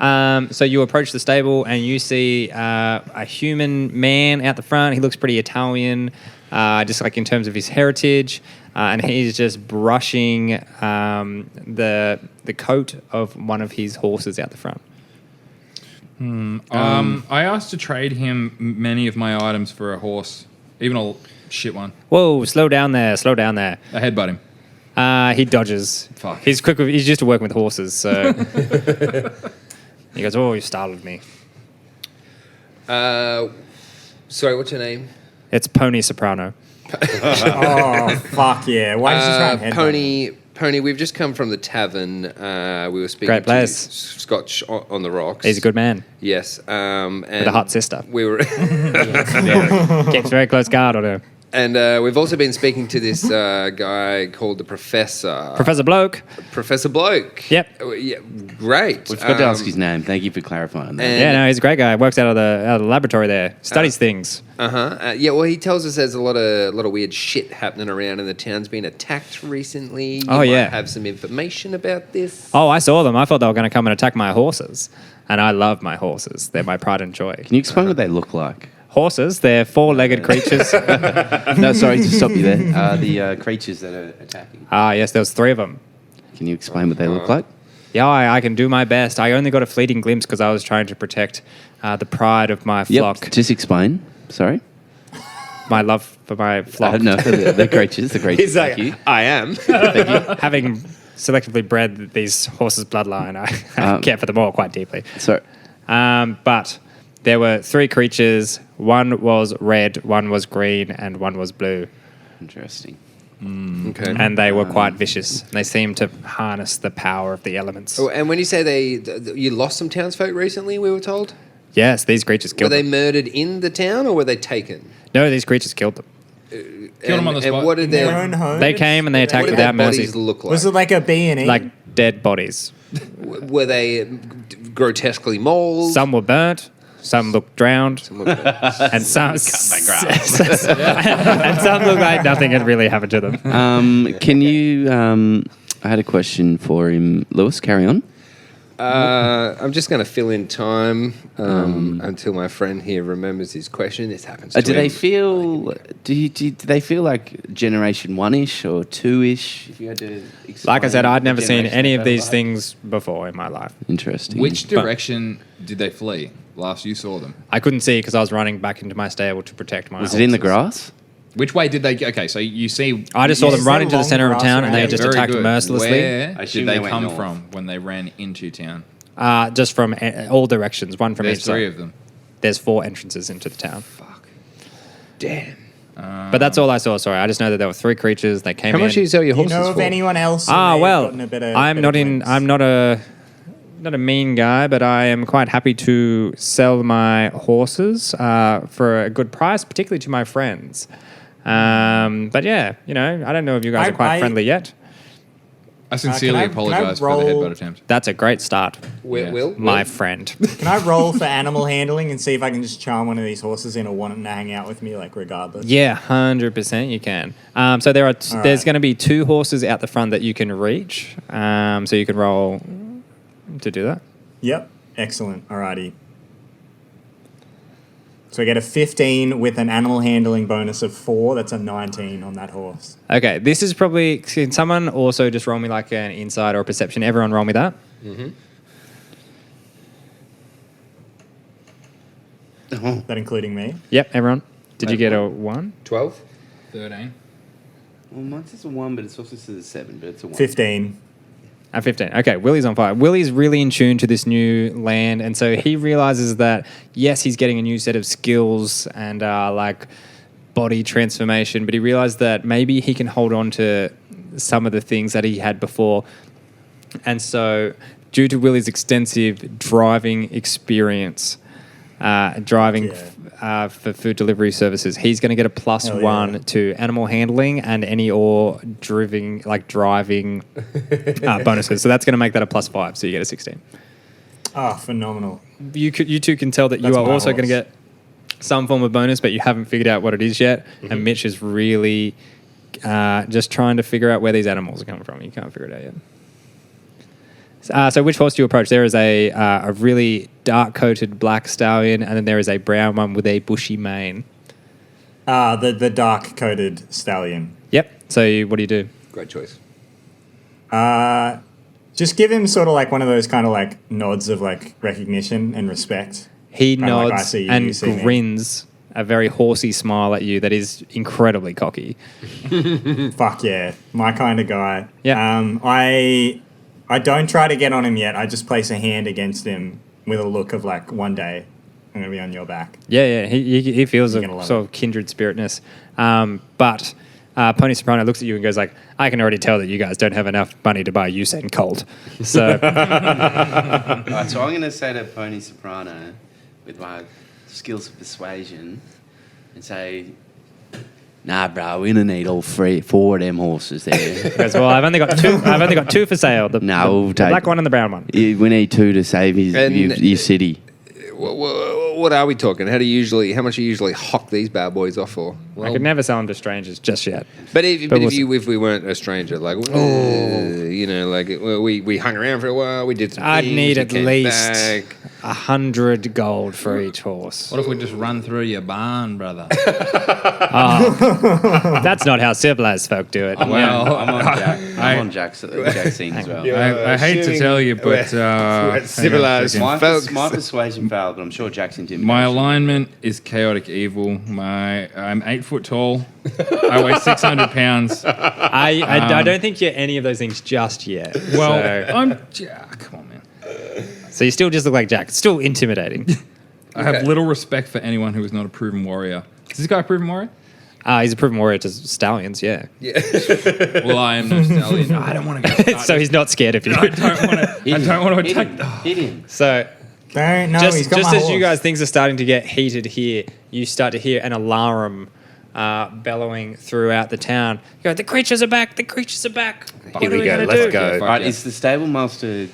So you approach the stable and you see a human man out the front. He looks pretty Italian, just like in terms of his heritage, and he's just brushing the coat of one of his horses out the front. I asked to trade him many of my items for a horse, even a shit one. Whoa! Slow down there! Slow down there! I headbutt him. He dodges. Fuck. He's quick. He's used to working with horses, so he goes, "Oh, you startled me." Sorry, what's your name? It's Pony Soprano. Oh, fuck yeah. Why did you try and headbutt? Pony, we've just come from the tavern. We were speaking Great to place. Scotch on the rocks. He's a good man Yes. And with a hot sister. We were, Keeps very close guard on her. and we've also been speaking to this guy called the Professor. Professor Bloke. Professor Bloke. Yep. Yeah, great. We forgot to ask his name. Thank you for clarifying that. and- Yeah, no, he's a great guy. Works out of the laboratory there. Studies things. Yeah, well, he tells us there's a lot of weird shit happening around, and the town's been attacked recently. You might yeah. have some information about this. Oh, I saw them. I thought they were going to come and attack my horses. And I love my horses. They're my pride and joy. Can you explain what they look like? Horses, they're 4-legged creatures. No, sorry to stop you there. The creatures that are attacking. Yes, there was 3 of them. Can you explain what they look like? Yeah, I can do my best. I only got a fleeting glimpse because I was trying to protect the pride of my flock. Yep. Just explain. Sorry. My love for my flock. No, the creatures. The creatures. He's like, Thank you. I am. Thank you. Having selectively bred these horses' bloodline, I care for them all quite deeply. So, But there were 3 creatures. One was red, one was green, and one was blue. interesting. Okay. And they were quite vicious. They seemed to harness the power of the elements. Oh, and when you say you lost some townsfolk recently, we were told? Yes, these creatures Were killed they them. murdered in the town or were they taken? No, these creatures killed them. Killed them on the spot. And what did Their their, own home? They came and they attacked what did their without mercy. bodies look like? Was it like a B&E? Like dead bodies. Were they grotesquely mauled? Some were burnt, some looked drowned, and some and some looked like nothing had really happened to them. Can you I had a question for him. Lewis, carry on. I'm just going to fill in time until my friend here remembers his question. This happens. To Do him. they feel? Do they feel like Generation 1-ish or 2-ish? If you had to explain Like I said, I'd never the seen generation any that of they these like. things before in my life. Interesting. Which direction did they flee last you saw them? I couldn't see because I was running back into my stable to protect my Was it in the horses. grass? Which way did they? Okay, so you see. I just saw Yeah, them run is into there the center of long town grass and they around? just Very attacked good. mercilessly. Where I did assume they they went come north. from when they ran into town? Just from all directions, one from There's each three side. of them. There's 4 entrances into the town. Fuck. Damn. But that's all I saw. Sorry, I just know that there were 3 creatures. They came How in. much do you sell your Do you horses know of for? anyone else? who Ah, may have well, gotten a better- I'm better not in. glimpse? I'm not a mean guy, but I am quite happy to sell my horses for a good price, particularly to my friends. But yeah, I don't know if you guys are quite friendly yet. I sincerely can I apologize for the roll- headbutt attempt. That's a great start, Will? my friend. Can I roll for animal handling and see if I can just charm one of these horses in or want them to hang out with me, like regardless? Yeah, 100% you can. So there are All there's right. going to be 2 horses out the front that you can reach. So you can roll to do that. Yep. Excellent. Alrighty. So I get a 15 with an animal handling bonus of 4. That's a 19 on that horse. Okay, this is probably. Can someone also just roll me like an insight or a perception? Everyone roll me that. Is that including me? Yep, everyone. Did you get a 1? 12? 13. Well, mine says a 1, but it's also says a 7, but it's a 1. 15. 15. Okay, Willy's on fire. Willy's really in tune to this new land, and so he realizes that, yes, he's getting a new set of skills and like body transformation, but he realized that maybe he can hold on to some of the things that he had before. And so, due to Willy's extensive driving experience, for food delivery services, he's going to get a plus Hell 1 yeah. to animal handling and any driving bonuses. So that's going to make that a plus 5. So you get a 16. Oh, phenomenal. You two can tell that you That's are my also going to horse. get some form of bonus, but you haven't figured out what it is yet. Mm-hmm. And Mitch is really just trying to figure out where these animals are coming from. You can't figure it out yet. So which horse do you approach? There is a really dark-coated black stallion, and then there is a brown one with a bushy mane. The dark-coated stallion. Yep. So what do you do? Great choice. Just give him sort of like one of those kind of like nods of like recognition and respect. He Kinda like, I nods see you, and you see me. grins a very horsey smile at you that is incredibly cocky. Fuck yeah, my kind of guy. Yeah. I don't try to get on him yet. I just place a hand against him with a look of like, one day I'm gonna be on your back. Yeah. He feels You're a gonna love sort of kindred spiritness. But Pony Soprano looks at you and goes like, I can already tell that you guys don't have enough money to buy Usain Colt. So Right, so I'm going to say to Pony Soprano, with my skills of persuasion, and say, nah, bro, we don't need all 4 of them horses there. he goes, well, I've only got 2. I've only got 2 for sale. The we'll take black one and the brown one. We need 2 to save your city. What are we talking? How much do you usually hock these bad boys off for? I could never sell them to strangers just yet. But if we'll if we weren't a stranger, like we hung around for a while, we did some. I'd things, need we at came least back. 100 gold for each horse. What if we just run through your barn, brother? That's not how civilized folk do it. Well, I'm on Jack. I'm on Jack's scene as well. I hate to tell you, but civilized hang on a folks. My persuasion failed, but I'm sure Jack's intimidation. My alignment is chaotic evil. I'm 8 foot tall. I weigh 600 pounds. I don't think you're any of those things just yet. Well, come on, man. So you still just look like Jack. It's still intimidating. I have little respect for anyone who is not a proven warrior. Is this guy a proven warrior? He's a proven warrior to stallions, yeah. Well, I am no stallion. I don't want to get started. So he's not scared of you. I don't want to attack. Hit him. So Don't, no, he's got just my as you horse. guys, things are starting to get heated here, you start to hear an alarm bellowing throughout the town. You go, the creatures are back, the creatures are back. What Here are we go, gonna let's do? go. Fuck Right, yeah. is the stable master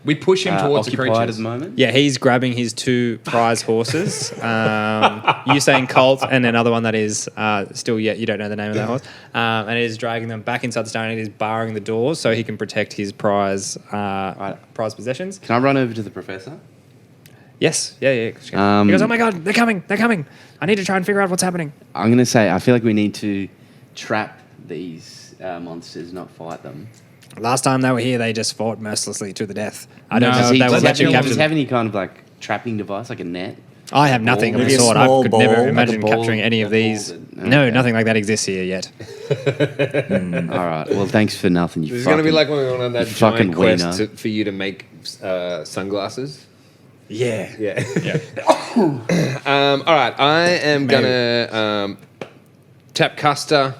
We push him towards the occupied creatures. at the moment. Yeah, he's grabbing his 2 prize horses. Usain Colt and another one that is still yet you don't know the name of that horse. And it is dragging them back inside the stone. And it is barring the doors so he can protect his prize possessions. Can I run over to the professor? Yes, yeah. He goes, "Oh my god, they're coming! I need to try and figure out what's happening." I'm going to say I feel like we need to trap these monsters, not fight them. Last time they were here, they just fought mercilessly to the death. I don't No, know Does if he, they will does let you he capture have them. any kind of like trapping device, like a net? I have nothing of the Maybe a sort. I small could ball. never Like a imagine ball- capturing any of a ball these. that- No, okay. nothing like that exists here yet. All right. Well, thanks for nothing. You This is going to be fucking- like when we went on that you fucking giant quest wiener. for you to make sunglasses. Yeah. Yeah. All right. I am going to tap Custer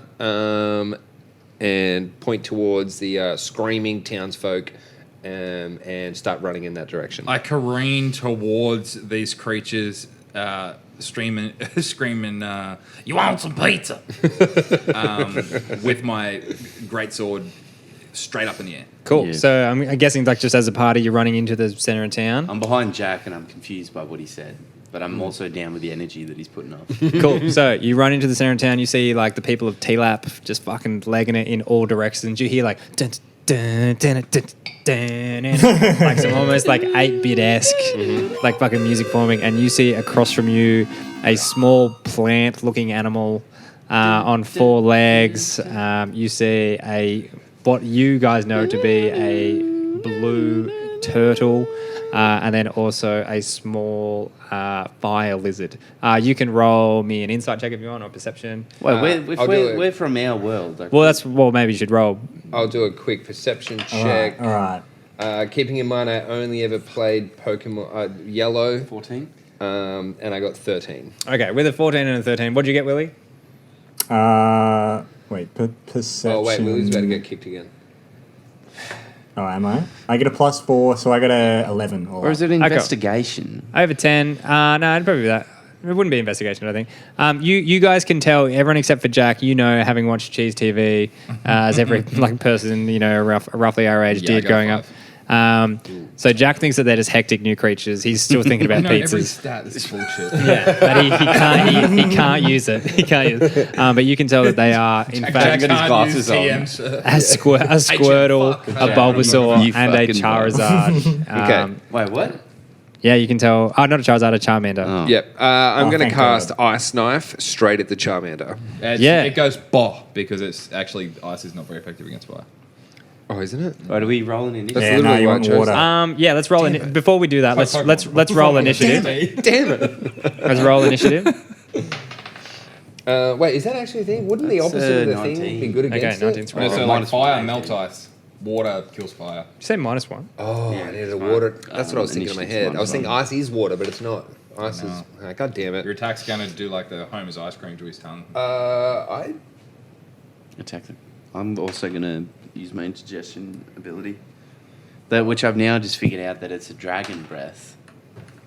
and point towards the screaming townsfolk and start running in that direction. I careen towards these creatures, screaming, "You want some pizza?" With my greatsword straight up in the air. Cool. Yeah. So I'm guessing, like, just as a party, you're running into the center of town. I'm behind Jack and I'm confused by what he said, but I'm also down with the energy that he's putting off. Cool. So you run into the center of town. You see, like, the people of T-Lap just fucking legging it in all directions. You hear, like, dun, dun, dun, dun, dun, dun, like some almost like 8-bit-esque, like fucking music forming. And you see across from you a small plant-looking animal on 4 legs. You see what you guys know to be a blue turtle, and then also a small fire lizard. You can roll me an insight check if you want, or perception. Well, I'll do it. we're from our world. Like, Well, maybe you should roll. I'll do a quick perception All check. right. Keeping in mind, I only ever played Pokemon Yellow, 14. and I got 13. Okay, with a 14 and a 13, what'd you get, Willy? Wait, perception. Oh wait, Lily's about to get kicked again. Oh, am I? I get a +4, so I got a 11. Or is it got- investigation? Over 10. No, it'd probably be that. It wouldn't be investigation, I think. You guys can tell, everyone except for Jack, having watched Cheese TV, as every like person, roughly our age Yeah, I did go growing up. 5. So Jack thinks that they're just hectic new creatures. He's still thinking about No, every pizzas. stat, this is bullshit. Yeah, but he can't use it. He can't use it. But you can tell that they are, in Jack fact, got his can't glasses use on. TM, sir. a Squirtle, fuck. a Yeah, Bulbasaur, you and a fucking Charizard. Okay. Wait, what? Yeah, you can tell. Oh, not a Charizard, a Charmander. Oh. Yep. I'm Oh, going to thank cast God. Ice Knife straight at the Charmander. Yeah. It goes boh because it's actually ice is not very effective against fire. Oh, isn't it? Right, are we rolling in That's Yeah, literally no, you what I want chose. water. Yeah, let's roll. Before we do that, let's roll initiative. Damn it. Let's roll initiative. Wait, is that actually a thing? Wouldn't the That's, opposite of the 19. thing be good Okay, against 19 it? square. So like minus fire one. melt ice, water kills fire. You say -1. Oh, Yeah, I needed it's a fine. water. That's what I was thinking in my Initiative's head. I was thinking -1. ice is water, but it's not. Ice is. God damn Your it. attack's gonna do like the Homer's ice cream to his tongue. I. Attack them. I'm also going to use my indigestion ability. That which I've now just figured out that it's a dragon breath.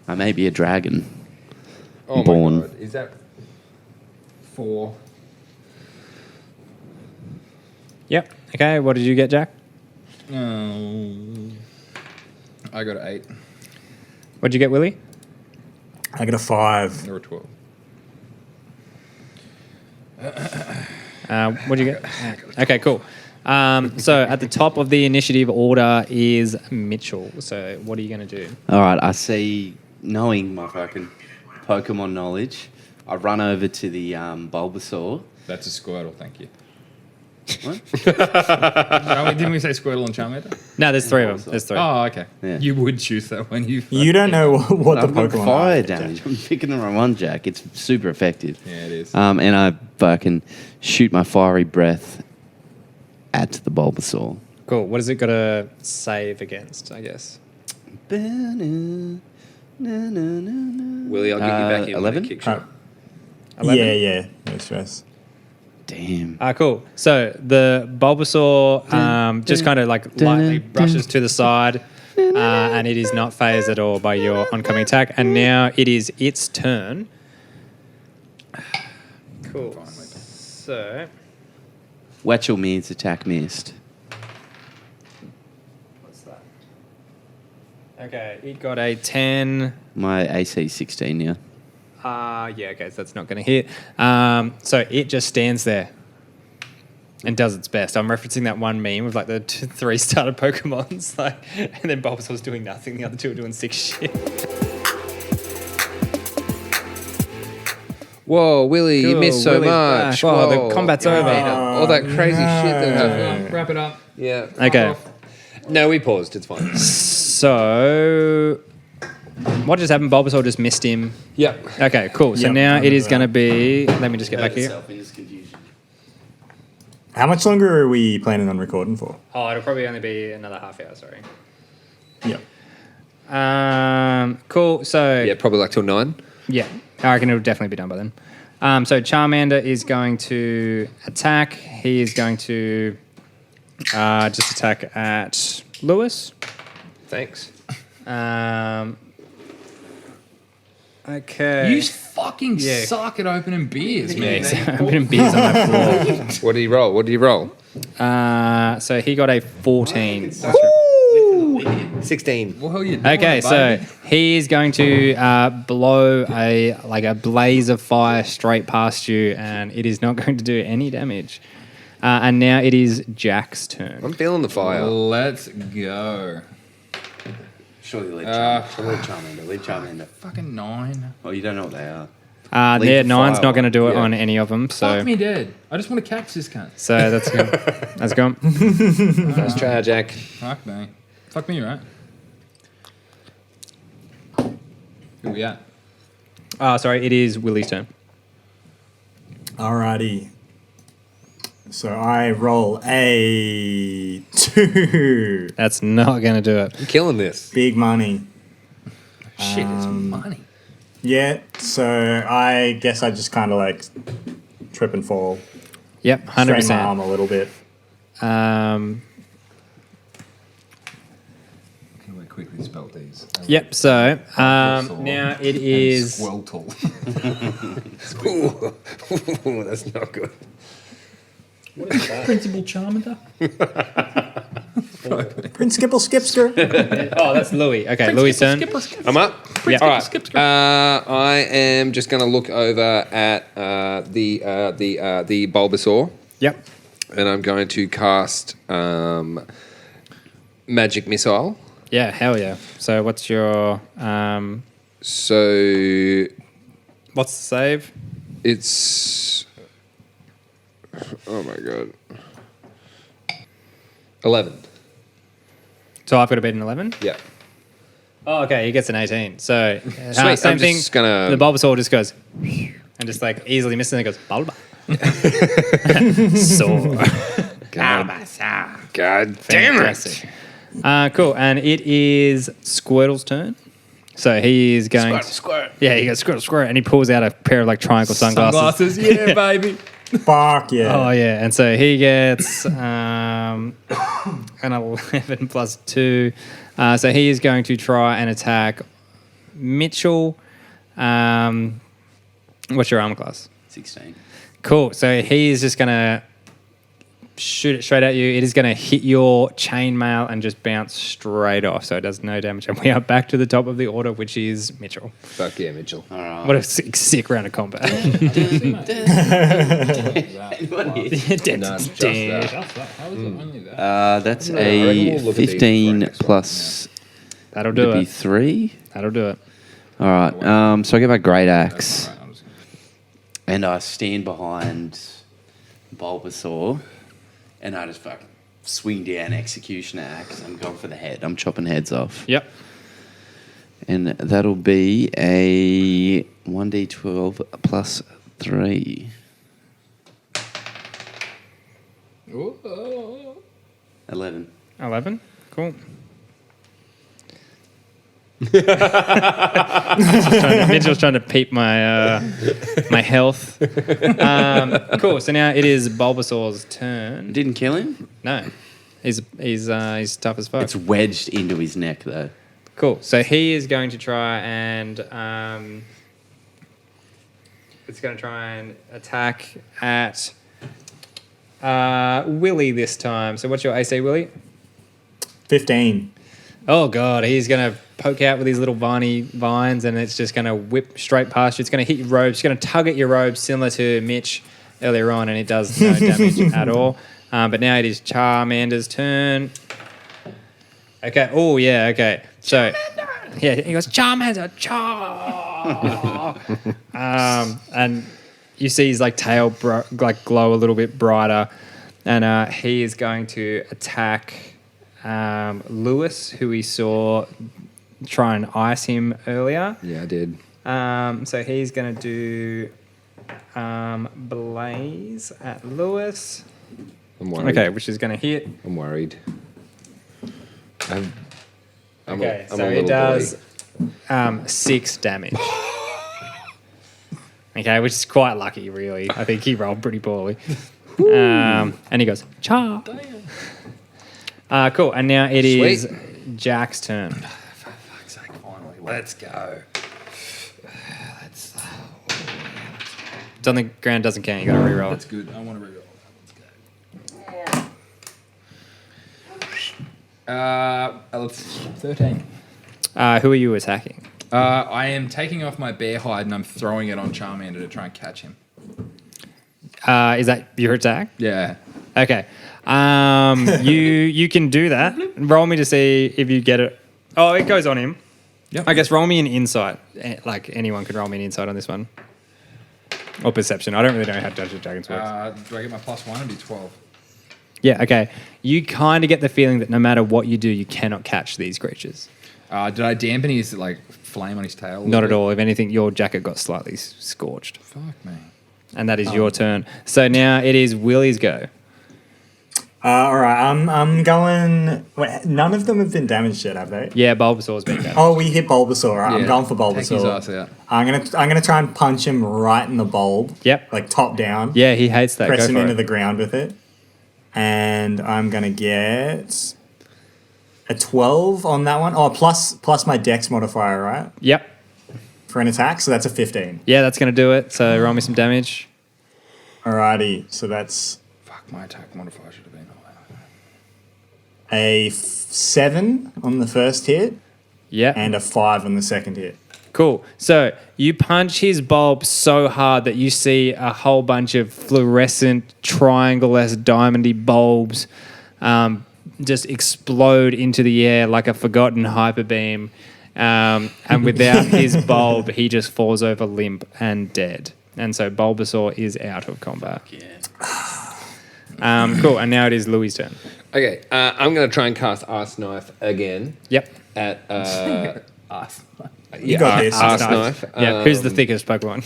I may be a dragon. Oh Born. my god. Is that 4? Yep. Okay. What did you get, Jack? I got an 8 What'd you get, Willy? I get a 5. or a 12. What'd you get? Okay, cool. So at the top of the initiative order is Mitchell. So what are you going to do? All right, I see, knowing my fucking Pokemon knowledge, I run over to the Bulbasaur. That's a Squirtle, thank you. What? Didn't we say Squirtle and Charmander? No, there's 3 of them. There's 3. Oh, okay. Yeah. You would choose that when you. You don't know what the I've got Pokemon fire are. damage. I'm picking the right one, Jack. It's super effective. Yeah, it is. And I fucking shoot my fiery breath at the Bulbasaur. Cool. What has it got to save against, I guess? Willie, I'll get you back in 11? when it kicks you. 11? Yeah. No stress. Damn. Cool. So the Bulbasaur just kind of like lightly brushes to the side, and it is not phased at all by your oncoming attack. And now it is its turn. Cool. So Wetchel means attack missed. what's that? Okay, it got a 10. My AC 16, yeah. Yeah, okay, so that's not going to hit. So it just stands there and does its best. I'm referencing that one meme with like the 3 starter Pokemons, like, and then Bulbasaur's doing nothing. The other 2 are doing sick shit. Whoa, Willy, you Cool, missed so Willy's much. back. Oh, Whoa. the combat's over. All that crazy shit that happened. Wrap it up. Yeah. Okay, No, we paused. It's fine. so what just happened? Bulbasaur just missed him. Yeah. Okay, cool. So Yep, now I it remember is going to that. be. Let me just get back Hurt here. itself in its confusion. How much longer are we planning on recording for? Oh, it'll probably only be another half hour. Sorry. Yep. Cool. So Yeah, probably like till 9. yeah, I reckon it'll definitely be done by then. So Charmander is going to attack. He is going to just attack at Lewis. Thanks. Okay. You fucking Yeah. suck at opening beers, man. I'm putting beers on my floor. What did he roll? What did he roll? So he got a 14. 16. What the hell you doing, Okay, so baby? he is going to blow a blaze of fire straight past you, and it is not going to do any damage. And now it is Jack's turn. I'm feeling the fire. Let's go. Surely leave Charmander. Leave Charmander. Fucking 9. Oh, you don't know what they are. Yeah, Leave the 9's fire not going to do it Yeah. on any of them. So, Fuck me dead. I just want to catch this cunt. so that's good. That's good. Let's try, Jack. Fuck me. Fuck me, right? Who we at? Sorry, it is Willy's turn. Alrighty. So I roll a 2. That's not going to do it. I'm killing this. Big money. Shit, it's money. Yeah, so I guess I just kind of like trip and fall. Yep, Strain my 100%. arm a little bit. Can we quickly spell these? Yep, so now it is... Squeltle. Ooh, that's not good. Principal Charmander? Prince Skipple Skipster. Oh, that's Louis. Okay, Louis' turn. I'm up. Yeah. All right. I am just going to look over at the Bulbasaur, Yep. and I'm going to cast Magic Missile. Yeah, hell yeah. So what's your... So what's the save? it's... Oh my god. 11. So I've got to beat an 11? Yeah. Oh, okay, he gets an 18. So Sweet, same I'm thing. just gonna- The Bulbasaur just goes... And just like easily misses and it goes... Bulba. Sore. God damn Fantastic. Cool, and it is Squirtle's turn. So he is going... Squirt. Yeah, he goes Squirtle, Squirtle, and he pulls out a pair of like triangle sunglasses. Yeah, baby. Fuck yeah. Oh yeah, and so he gets an 11 plus 2. So he is going to try and attack Mitchell. What's your armor class? 16. Cool. So he is just going to shoot it straight at you. It is going to hit your chainmail and just bounce straight off. So it does no damage. And we are back to the top of the order, which is Mitchell. Fuck yeah, Mitchell. All right. What a sick round of combat. No, just that. How is it only that? That's No, I reckon a we'll look at these for 15 next one. plus... That'll Would do it be it. 3? That'll do it. All right. So I get my great axe. Right, I'm just- And I stand behind Bulbasaur, and I just fucking swing down Executioner axe. I'm going for the head. I'm chopping heads off. Yep. And that'll be a 1d12 plus 3. Ooh. 11. 11. Cool. Mitchell's trying to peep my my health. Cool. So now it is Bulbasaur's turn. Didn't kill him? No, he's tough as fuck. It's wedged into his neck, though. Cool. So he is going to try and it's going to try and attack at Willy this time. So what's your AC, Willy? 15. Oh god, he's going to poke out with these little viney vines, and it's just going to whip straight past you. It's going to hit your robes. It's going to tug at your robes, similar to Mitch earlier on, and it does no damage at all. But now it is Charmander's turn. Okay. Oh, yeah, okay. So, yeah, he goes, Charmander, Char! And you see his like tail glow a little bit brighter, and he is going to attack Lewis, who we saw try and ice him earlier. Yeah, I did. So he's going to do Blaze at Lewis. I'm worried. Okay, which is going to hit. I'm worried. I'm Okay, a so little it does boy. 6 damage. Okay, which is quite lucky, really. I think he rolled pretty poorly. And he goes, Char. Cool, and now it is Jack's turn. For fuck's sake, finally. Let's go. It's on the ground, doesn't count. You got to reroll. That's good. I want to reroll. Let's go. 13. Who are you attacking? I am taking off my bear hide and I'm throwing it on Charmander to try and catch him. Is that your attack? Yeah. Okay. You can do that. Roll me to see if you get it. Oh, it goes on him. Yep. I guess roll me an insight. Like anyone could roll me an insight on this one. Or perception. I don't really know how Dungeons and Dragons works. Do I get my +1? It'd be 12. Yeah, okay. You kind of get the feeling that no matter what you do, you cannot catch these creatures. Did I dampen his flame on his tail? Not at all. If anything, your jacket got slightly scorched. Fuck me. And that is your turn. So now it is Willy's go. All right, I'm going. Wait, none of them have been damaged yet, have they? Yeah, Bulbasaur's been damaged. Oh, we hit Bulbasaur. Right? I'm Yeah. going for Take his Bulbasaur. ass out. I'm gonna try and punch him right in the bulb. Yep. Like top down. Yeah, he hates that. Press Go him for into it. the ground with it, and I'm gonna get a 12 on that one. Oh, plus my Dex modifier, right, Yep. for an attack. So that's a 15. Yeah, that's going to do it. So roll me some damage. Alrighty, so that's Fuck, my attack modifier should have been higher. a 7 on the first hit Yeah. and a 5 on the second hit. Cool. So you punch his bulb so hard that you see a whole bunch of fluorescent, triangle-esque, diamondy bulbs just explode into the air like a forgotten hyper beam. And without his bulb, he just falls over limp and dead. And so Bulbasaur is out of combat. Cool. And now it is Louis' turn. Okay, I'm going to try and cast Ice Knife again Yep. at... Us. You got this. Ice Knife. Yeah. Who's the thickest Pokemon?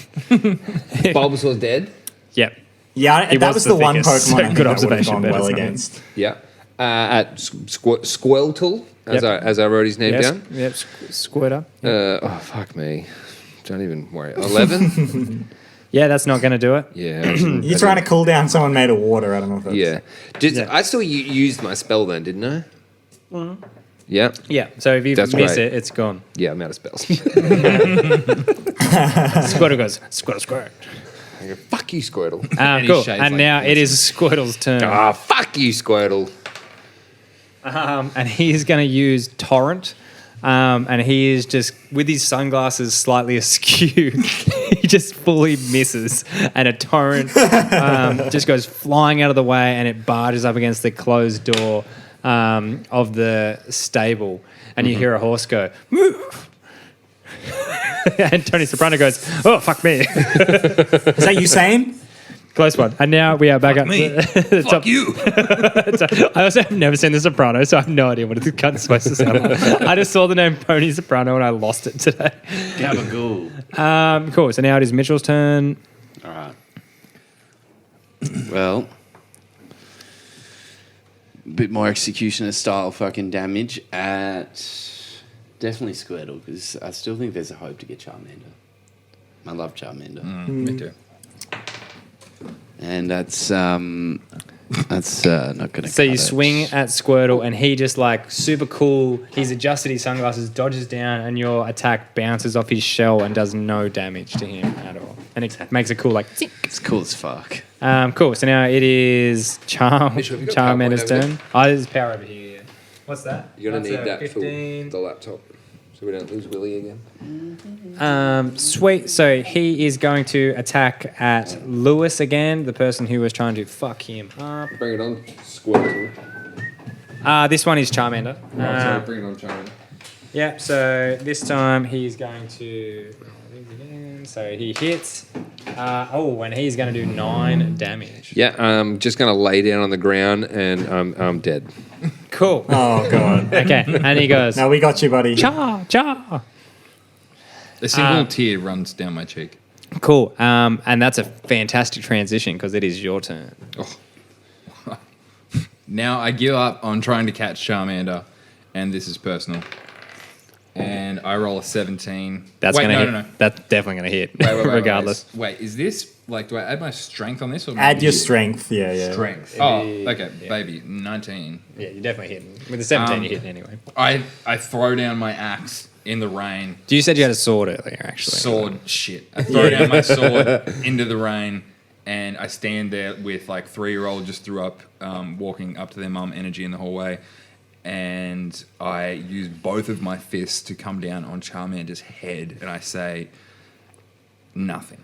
Bulbasaur's dead. Yep. Yeah, He that was was the the one thickest. Pokemon I Good think that would have observation, gone but well it's not. against. Yeah. At Squirtle, as Yep. I wrote his name Yes. down. Yep. Squirter. Oh, fuck me. Don't even worry. 11? Yeah, that's not going to do it. Yeah. You're trying to cool down someone made of water. I don't know if that's... Yeah. Yeah. I still used my spell then, didn't I? Mm-hmm. Yeah. Yeah, so if you That's miss great. it, it's gone. Yeah, I'm out of spells. Squirtle goes, Squirtle. I go, fuck you, Squirtle. he Cool, shades and like now this. it is Squirtle's turn. Ah, fuck you, Squirtle. And he's going to use Torrent. And he is just, with his sunglasses slightly askew, he just fully misses. And a torrent just goes flying out of the way and it barges up against the closed door of the stable. And you hear a horse go, move. And Tony Soprano goes, oh, fuck me. Is that you saying? Close one. And now we are back up. me. The top. Fuck you. I also have never seen The Sopranos, so I have no idea what it's supposed to sound like. I just saw the name Tony Soprano and I lost it today. Gabagool. Cool. So now it is Mitchell's turn. All right. Well, a bit more executioner style fucking damage at definitely Squirtle because I still think there's a hope to get Charmander. I love Charmander, Me too. and that's not gonna. So you cut it. swing at Squirtle and he just like super cool. He's adjusted his sunglasses, dodges down, and your attack bounces off his shell and does no damage to him at all. And it makes a cool like. Zing. It's cool as fuck. Cool. So now it is Mitchell, have you got Charmander's PowerPoint over turn. Oh, there's power over here. What's that? You're going to That's need a that 15. for the laptop. So we don't lose Willy again. Sweet. So he is going to attack at Lewis again, the person who was trying to fuck him up. Bring it on, Squirtle. This one is Charmander. Sorry, bring it on, Charmander. Yeah, so this time he's going to... So he hits. And he's going to do 9 damage. Yeah, I'm just going to lay down on the ground and I'm dead. Cool. Oh, God. Okay, and he goes... No, we got you, buddy. Cha, cha. A single tear runs down my cheek. Cool. And that's a fantastic transition because it is your turn. Oh. Now I give up on trying to catch Charmander, and this is personal. And I roll a 17. That's Wait, going to hit. no. That's definitely going to hit, regardless. Wait, is this, like, do I add my strength on this? Or Add your strength. Yeah. Strength. Oh, okay, baby. 19. Yeah, you're definitely hitting. With the 17, you're hitting anyway. I throw down my axe in the rain. You said you had a sword earlier, actually. Sword, shit. I throw down my sword into the rain, and I stand there with, like, 3-year-old just threw up, walking up to their mum, energy in the hallway. And I use both of my fists to come down on Charmander's head, and I say, nothing.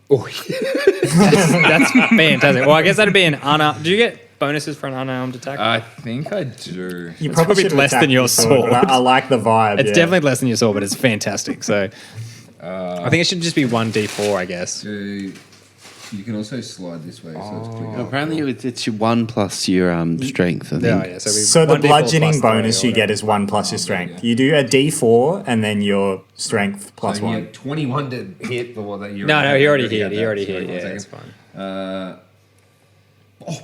Oh, That's fantastic. Well, I guess that'd be an unarmed... Do you get bonuses for an unarmed attack? I think I do. You probably should less attack than your the sword. but I like the vibe. It's yeah. definitely less than your sword, but it's fantastic. So I think it should just be 1d4, I guess. So you can also slide this way, so it's quicker. Apparently, it's your 1 plus your strength. I think. Yeah. So the 1d4 bludgeoning plus 3 bonus or you get whatever. is 1 plus your strength. yeah. You do a d4 and then your strength plus so 1. he had 21 to hit the one that you. No, he already hit. had He that. already Sorry, hit. one Yeah, second. that's fine.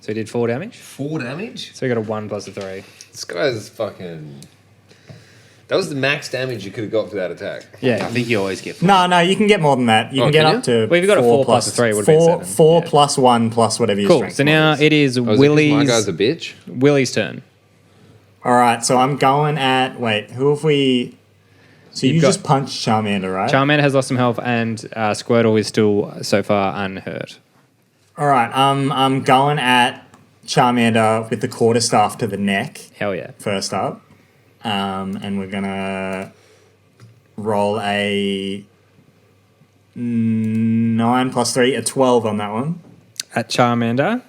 So he did 4 damage? 4 damage? So he got a 1 plus a 3. This guy's fucking. That was the max damage you could have got for that attack. I Yeah. think you always get. No, you can get more than that. You can get can up to. Well, if you got a 4 plus a 3, it would've been 7. 4 Yeah. plus 1 plus whatever your Cool. strength So now was. it is Oh, is it 'cause my Willy's guy's a bitch. turn. All right, so I'm going at. Wait, who have we. So you You've got- just punched Charmander, right? Charmander has lost some health, and Squirtle is still so far unhurt. All right, I'm going at Charmander with the quarterstaff to the neck. Hell yeah. First up. And we're going to roll a 9 plus 3, a 12 on that one. At Charmander,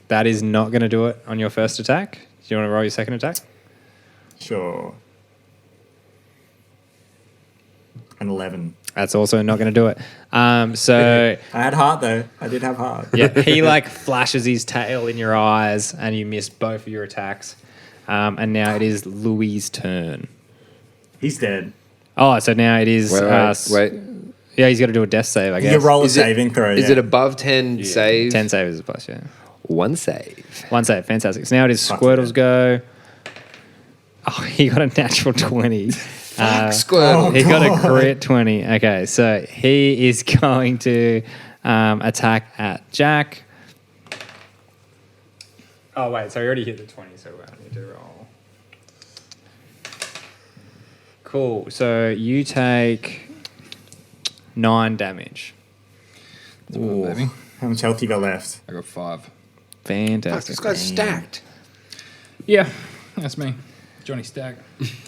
that is not going to do it on your first attack. Do you want to roll your second attack? Sure. An 11. That's also not going to do it. So I had heart, though. I did have heart. yeah, he like flashes his tail in your eyes, and you miss both of your attacks. And now it is Louis' turn. He's dead. Oh, so now it is. Wait. Yeah, he's got to do a death save, I guess. You roll a Is it- saving throw. Is yeah. it above 10 save? 10 save is a plus, yeah. 1 save. 1 save, fantastic. So now it is Fuck Squirtle's yeah. go. Oh, he got a natural 20. Squirtle. He got a crit 20. Okay, so he is going to attack at Jack. Oh, wait, so he already hit the 20, so I need to roll. Cool, so you take 9 damage. Ooh, baby. How much health you got left? I got 5. Fantastic. This guy's stacked. Yeah, that's me. Johnny Stack.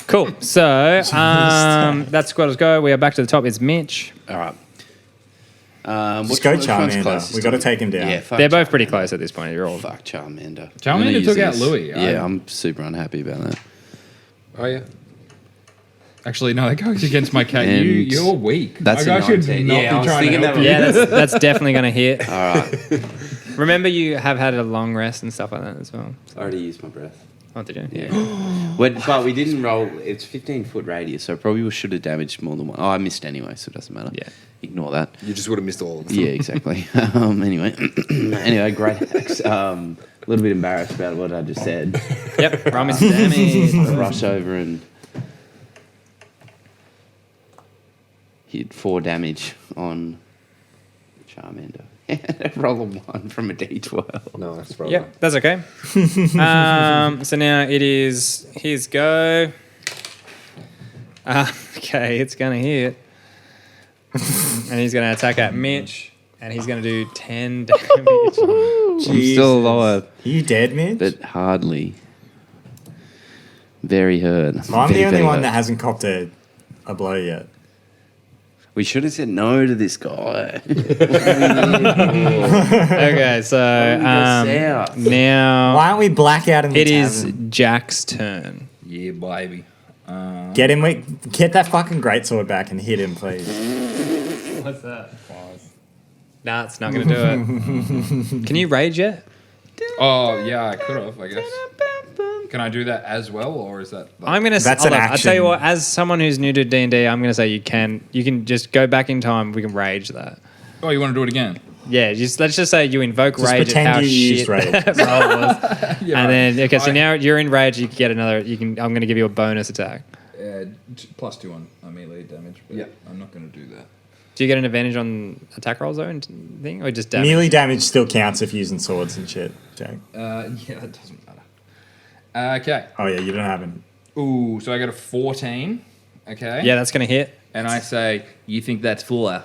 Cool, so that's Squirtle's go. We are back to the top. It's Mitch. All right. Just go Charmander. We got to take him down. Yeah, fuck They're both pretty close at this point. You're all Fuck Charmander. Charmander I'm gonna use took out this. Louis. Yeah, I'm super unhappy about that. Oh, yeah. Actually, no, that goes against my cat. And You're weak. that's my a guy should 19. not Yeah, I be was trying to thinking help that you. Yeah, that's definitely going to hit. All right. Remember, you have had a long rest and stuff like that as well. I already used my breath. Oh, did you? Yeah. But we didn't roll. It's 15-foot radius, so probably we should have damaged more than one. Oh, I missed anyway, so it doesn't matter. Yeah. Ignore that. You just would have missed all of them. Yeah, exactly. Anyway, great axe. A little bit embarrassed about what I just said. Yep, roll me some damage. Rush over and hit 4 damage on Charmander. Roll a 1 from a d12. No, that's probably Yep, that's okay. So now it is his go. Okay, it's going to hit. And he's going to attack at Mitch. And he's going to do 10 damage. I'm still alive, Are you dead, Mitch? but hardly. Very hurt. I'm Very, the only very one hurt. that hasn't copped a blow yet. We should have said no to this guy. Okay, so south. now Why aren't we blackout in the it is tavern? Jack's turn. Yeah, baby. Get him. Get that fucking greatsword back and hit him, please. What's that? Nah, it's not going to do it. Can you rage yet? Oh, yeah, I could have, I guess. Can I do that as well, or is that... I'm gonna. That's an I'll tell you action. what. As someone who's new to D&D, I'm gonna say you can. You can just go back in time. We can rage that. Oh, you want to do it again? Yeah. Let's just say you invoke Just rage pretend at how you used shit rage. that roll was, Yeah, and then okay. So I- now you're in rage. You can get another. You can. I'm gonna give you a bonus attack. +2 on melee damage. But Yeah. I'm not going to do that. Do you get an advantage on attack rolls though, and thing, or just damage? Melee damage still counts if using swords and shit, Jack. Yeah, that doesn't matter. Okay. Oh yeah, you don't have him. Ooh, so I got a 14. Okay. Yeah, that's gonna hit. And I say, you think that's fire?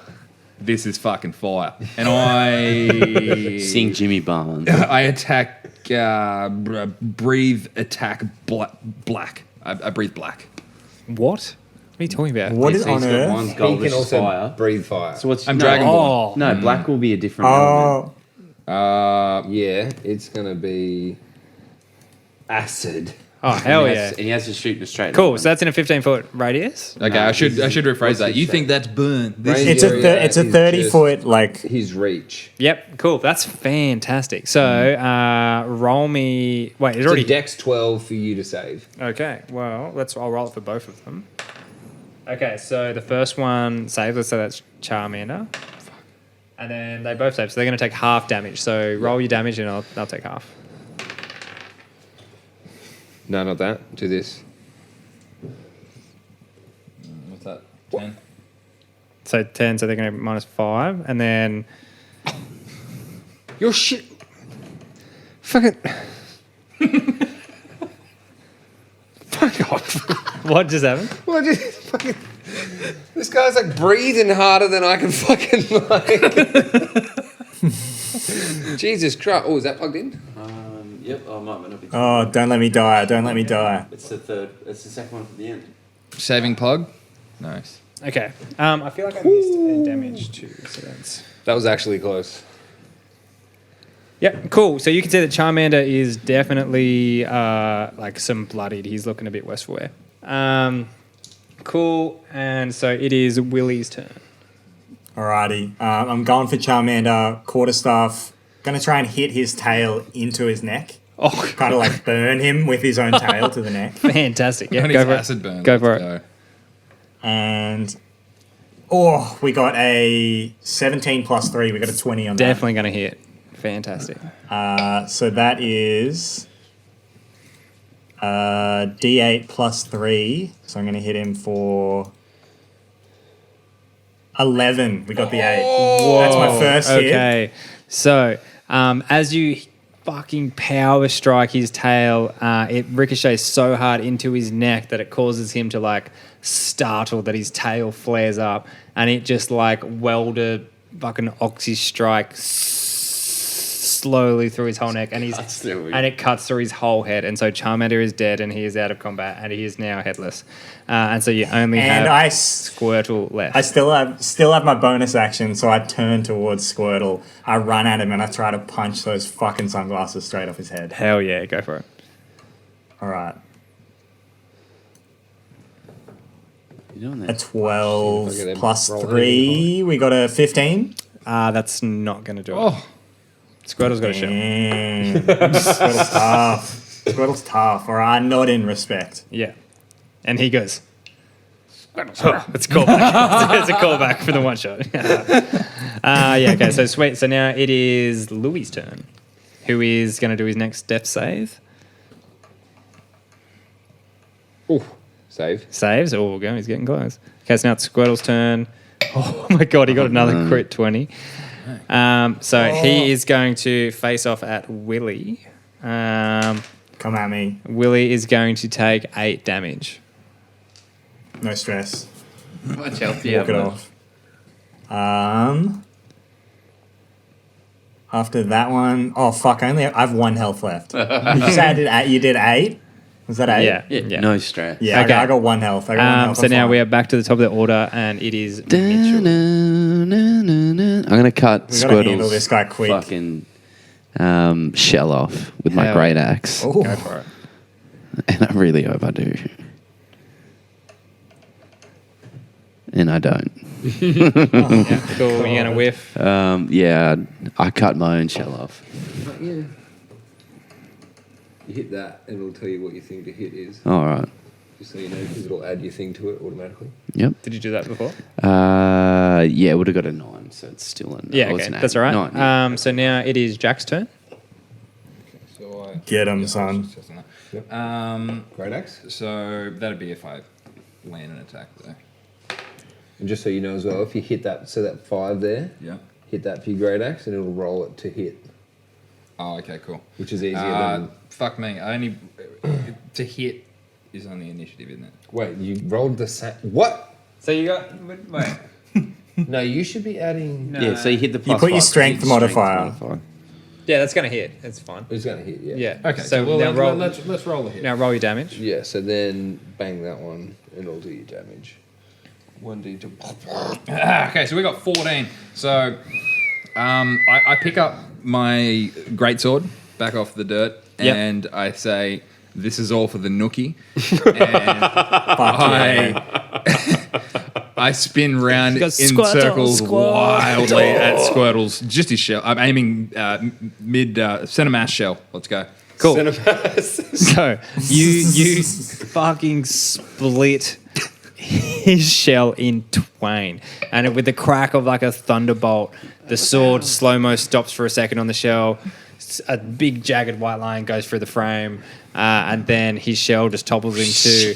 This is fucking fire. And I... Sing Jimmy Barnes. I attack... breathe attack black. I breathe black. What? What are you talking about? What is So he's on got earth? one's He gold, can which is also fire. breathe fire. So what's I'm no, Dragonborn. Oh, No, black will be a different element. Oh, Yeah, it's gonna be acid. Oh hell And he yeah! has- and he has to shoot in a straight Cool. line. So that's in a 15-foot radius. Okay, No, I should this is- rephrase what's that. this You say? think that's burn? This Range it's a area it's a is 30 just foot like. his reach. Yep. Cool. That's fantastic. So roll me. Wait, it's So already. Dex 12 for you to save. Okay. Well, I'll roll it for both of them. Okay. So the first one saved. Let's say that's Charmander. And then they both save. So they're going to take half damage. So roll your damage, and I'll take half. No, not that. Do this. What's that? 10? So 10. So they're going to -5, and then Your shit. Fucking. Fuck off. what just happened? What is fucking. This guy's like breathing harder than I can fucking like. Jesus Christ. Oh, is that plugged in? Yep, I might not be. Oh, don't let me die! Don't let me die! It's the third. It's the second one from the end. Saving plug? Nice. Okay. I feel like I missed a damage too. So that's. That was actually close. Yep, cool. So you can see that Charmander is definitely like some bloodied. He's looking a bit worse for wear. Cool. And so it is Willy's turn. Alrighty, I'm going for Charmander, quarterstaff. Gonna try and hit his tail into his neck. Oh, Kind of like burn him with his own tail to the neck. fantastic. Yeah, And go his for acid it. burn. Go for Let's it. And we got a 17 plus 3. We got a 20 on Definitely going to hit. Fantastic. that. So that is D8 plus 3. So I'm gonna hit him for 11. We got the 8. That's my first hit. Okay. So as you fucking power strike his tail, it ricochets so hard into his neck that it causes him to like startle, that his tail flares up, and it just like welded fucking oxy strike slowly through his whole neck, and it cuts through his whole head. And so Charmander is dead, and he is out of combat, and he is now headless. And so you only And have I Squirtle left. I still have my bonus action, so I turn towards Squirtle. I run at him and I try to punch those fucking sunglasses straight off his head. Hell yeah, go for it. All right, You doing a that? 12 Shit, if I get a plus roll 3. We got a 15. That's not going to do it. Oh, Squirtle's got a shell. Squirtle's tough. Squirtle's tough. All right, not in respect. Yeah. And he goes, oh, it's a callback. It's a callback for the one shot. Yeah, okay, so sweet. So now it is Louis' turn, who is going to do his next death save. Ooh, save. Saves. Oh, go. He's getting close. Okay, so now it's Squirtle's turn. Oh my god, he got another crit 20. So he is going to face off at Willy. Come at me. Willy is going to take 8 damage. No stress. Much health Walk it off. After that one, oh fuck! I have 1 health left. Did you say I did 8? You did 8. Was that 8? Yeah. No stress. Yeah, Okay. I got 1 health. I got 1 health. So now we are back to the top of the order, and it is Mitchell. I'm going to cut We gotta handle this Squirtle's guy quick. fucking shell off with my Hell great yeah. axe. Ooh. Go for it. And I really hope I do. And I don't. Yeah, cool. You're gonna whiff. Yeah, I cut my own shell off. Yeah. You hit that, and it'll tell you what your thing to hit is. All right. Just so you know, because it'll add your thing to it automatically. Yep. Did you do that before? Yeah, it would have got a 9, so it's still a 9. Yeah, Oh, it's okay, an that's 8. all right. 9, yeah. So now it is Jack's turn. So I Get him, son. Great axe. So that'd be if I land an attack there. And just so you know as well, if you hit that, so that 5 there, Yeah. hit that for your great axe, and it'll roll it to hit, Oh, okay, cool. which is easier than. Fuck me. I only to hit is on the initiative, isn't it? Wait, you rolled the same. What? So you got wait. No, you should be adding. Yeah, so you hit the plus put your 5, strength modifier. Yeah, that's gonna hit. It's fine. It's gonna hit, yeah. Yeah. Okay. So So now roll. let's roll the hit. Now roll your damage. Yeah. So then bang that one, and it'll do your damage. 1d2. Okay, so we got 14. So I pick up my greatsword back off the dirt, Yep. and I say, "This is all for the nookie." And I spin round in Goes, "Squirtle, circles Squirtle." wildly at Squirtle's just his shell. I'm aiming mid center mass shell. Let's go. Cool. So you fucking split his shell in twain, and with the crack of like a thunderbolt, the sword slow-mo stops for a second on the shell. A big jagged white line goes through the frame, and then his shell just topples in two.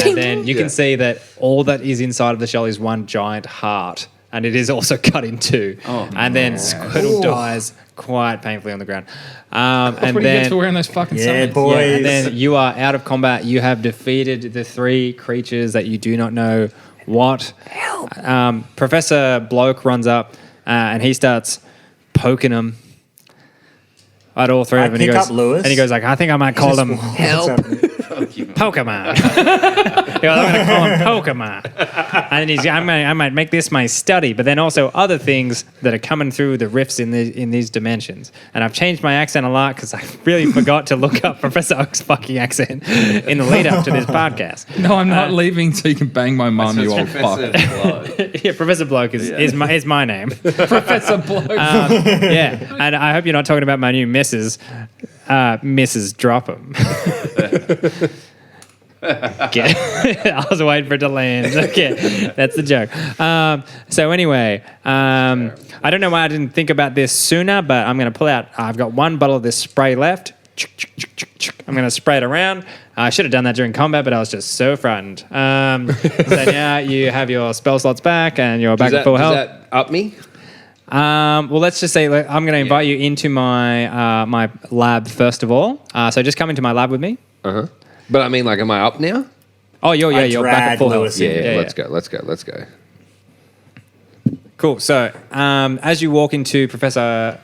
And then you can see that all that is inside of the shell is one giant heart, and it is also cut in two. And then Squirtle dies quite painfully on the ground. That's And what he gets then for wearing those fucking Yeah, summons. boys. yeah, and then you are out of combat. You have defeated the 3 creatures that you do not know what. Professor Bloke runs up and he starts poking them at all 3 of them. I And he pick goes, up Lewis. And he goes like, I think I might call them Help. Pokemon. He goes, I'm going to call them Pokemon. And then I might make this my study, but then also other things that are coming through the rifts in these dimensions. And I've changed my accent a lot because I really forgot to look up Professor Oak's fucking accent in the lead up to this podcast. No, I'm not leaving so you can bang my mum, you old fuck. Yeah, Professor Bloke is my name. Professor Bloke. Yeah, and I hope you're not talking about my new Mrs. Mrs. Dropham. Okay. I was waiting for it to land. Okay, that's the joke. So anyway, I don't know why I didn't think about this sooner, but I'm going to pull out. I've got 1 bottle of this spray left. I'm going to spray it around. I should have done that during combat, but I was just so frightened. So now you have your spell slots back and you're back at full health. Does that up me? Well, let's just say I'm going to invite you into my my lab first of all. So just come into my lab with me. But I mean, like, am I up now? Oh, you're back at drag full Lewis health. in. Yeah, let's go. Cool. So as you walk into Professor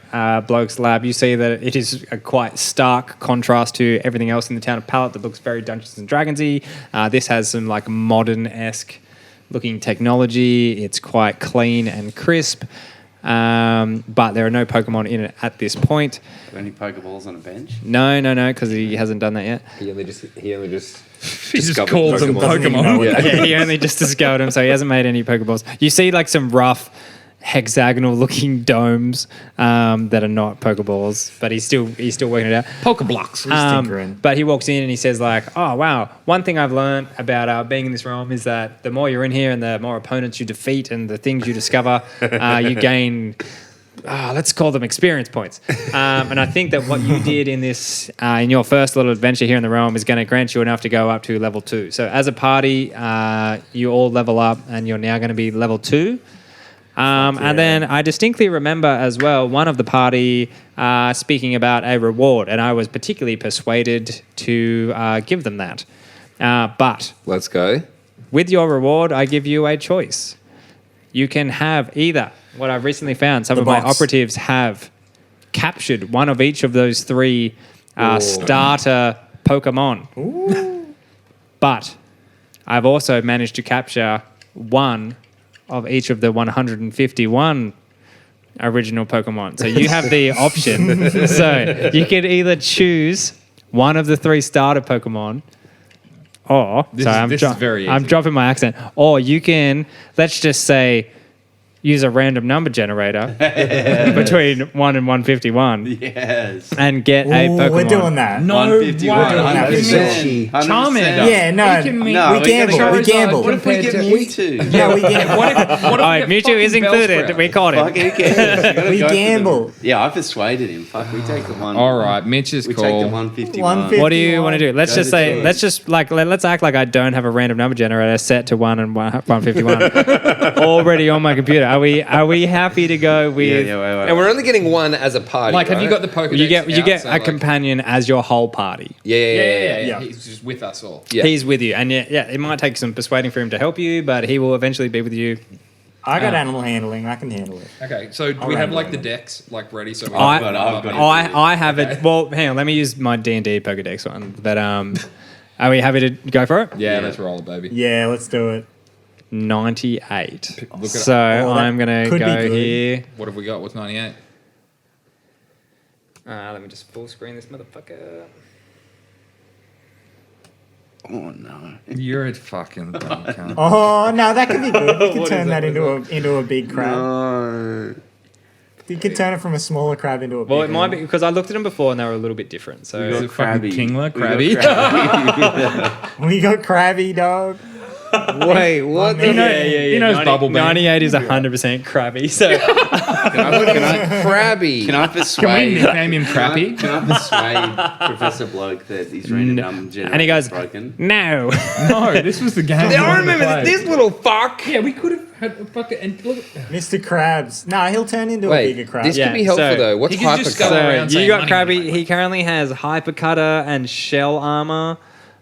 Bloke's lab, you see that it is a quite stark contrast to everything else in the town of Pallet that looks very Dungeons and Dragons-y. This has some like modern-esque looking technology. It's quite clean and crisp. But there are no Pokemon in it at this point. Are there any Pokeballs on a bench? No, because he hasn't done that yet. He only just He just discovered called them Pokemon. Yeah, he only just discovered them, so he hasn't made any Pokeballs. You see like some rough hexagonal-looking domes that are not Pokeballs, but he's still working it out. Pokeblocks. But he walks in and he says like, oh, wow, one thing I've learned about being in this realm is that the more you're in here and the more opponents you defeat and the things you discover, you gain... let's call them experience points. And I think that what you did in this, in your first little adventure here in the realm is going to grant you enough to go up to level 2. So as a party, you all level up and you're now going to be level 2. And then I distinctly remember as well one of the party speaking about a reward, and I was particularly persuaded to give them that. But Let's go. with your reward, I give you a choice. You can have either what I've recently found. Some of my operatives have captured one of each of those 3 starter Pokemon. But I've also managed to capture one of each of the 151 original Pokemon. So you have the option. So you can either choose one of the 3 starter Pokemon, or This is very I'm easy. dropping my accent. Or you can, let's just say, use a random number generator between 1 and 151 Yes. and get a Pokemon. We're doing that. No 151. way. that. Give me 100%. Charmander. Yeah, no, He can meet- No, we we gamble. gotta We Charizard. gamble. What if we get Mewtwo? Yeah, we gamble. What if All we right, get Mewtwo fucking is included. Bellsprout? We caught him. Fuck, who cares? You gotta We go for the- gamble. Yeah, I persuaded him. Fuck, we take the one. All right, Mitch is We take cool. the 151. 150. What do you want to do? Let's Go just to say, two. let's just like, let's act like I don't have a random number generator set to 1 and 151 already on my computer. Are we happy to go with? Yeah, wait. And we're only getting one as a party. Like, have you right? got the Pokedex? You get out, so, a like- companion as your whole party. Yeah. Yeah. He's just with us all. Yeah. He's with you, and yeah, it might take some persuading for him to help you, but he will eventually be with you. I got animal handling. I can handle it. Okay, so do we have like the decks like ready? So I got it. I have it. Well, hang on. Let me use my D&D Pokedex one. But are we happy to go for it? yeah, let's roll it, baby. Yeah, let's do it. 98. Look at So Oh, that I'm gonna could be go good. here. What have we got? What's 98? Let me just full screen this motherfucker. Oh, no. You're a fucking dumb cunt. Oh no, that could be good. You could What turn is that it? into a big crab. No. You could turn it from a smaller crab into a big Well, it might one. be because I looked at them before and they were a little bit different. So Is it fucking Kingler? We got Crabby? Crabby. We got crabby dog. Wait, what? You know- he knows Bubble Bean. 98 is 100% crabby. So Can I Crabby. Can I Can we persuade? nickname him Crappy? Can I persuade Professor Bloke that he's random number generator and he goes, is broken? no. No, this was the game. I remember this little fuck. Yeah, we could have had a fucking. And look, Mr. Krabs. No, he'll turn into a Wait, bigger crab. this Yeah, could be helpful so though. What's he can just go hypercut? around So you saying got money, Krabby. money. He currently has Hypercutter and Shell Armor,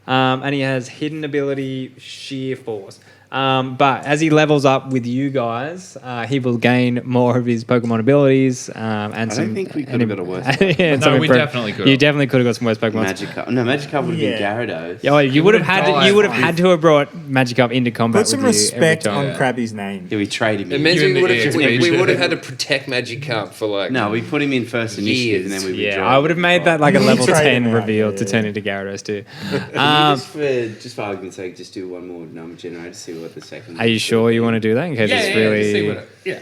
and he has Hidden Ability Sheer Force. But as he levels up with you guys, he will gain more of his Pokemon abilities. And I some, don't think we could have got a worse one. and No, some we improve- definitely could You have. definitely could have got some worse Pokemon. Magikarp. No, Magikarp would have been Yeah. Gyarados. Yeah, well, you would have would've had to, died you would have from had to have brought Magikarp into combat. Put some with you every respect time. on Yeah. Krabby's name. Yeah, we trade him It in. means You we and would the have EXP. we would have had to protect Magikarp for like. No, we put him in first initiative and then we Yeah, withdraw. I would have made that like a You level trade 10 him out, reveal yeah, to yeah. turn into Gyarados too. Just for argument's sake, just do one more number generator to see what the second. Are you sure you want to do that in case Yeah, it's yeah, really? just see what it, yeah.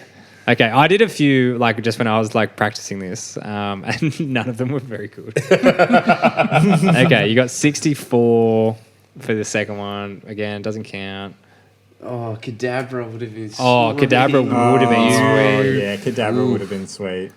Okay, I did a few like just when I was like practicing this, and none of them were very good. Okay, you got 64 for the second one. Again, doesn't count. Oh, Kadabra would have been. Oh, sweet. Kadabra would have been Oh, sweet. yeah, Kadabra would have been sweet.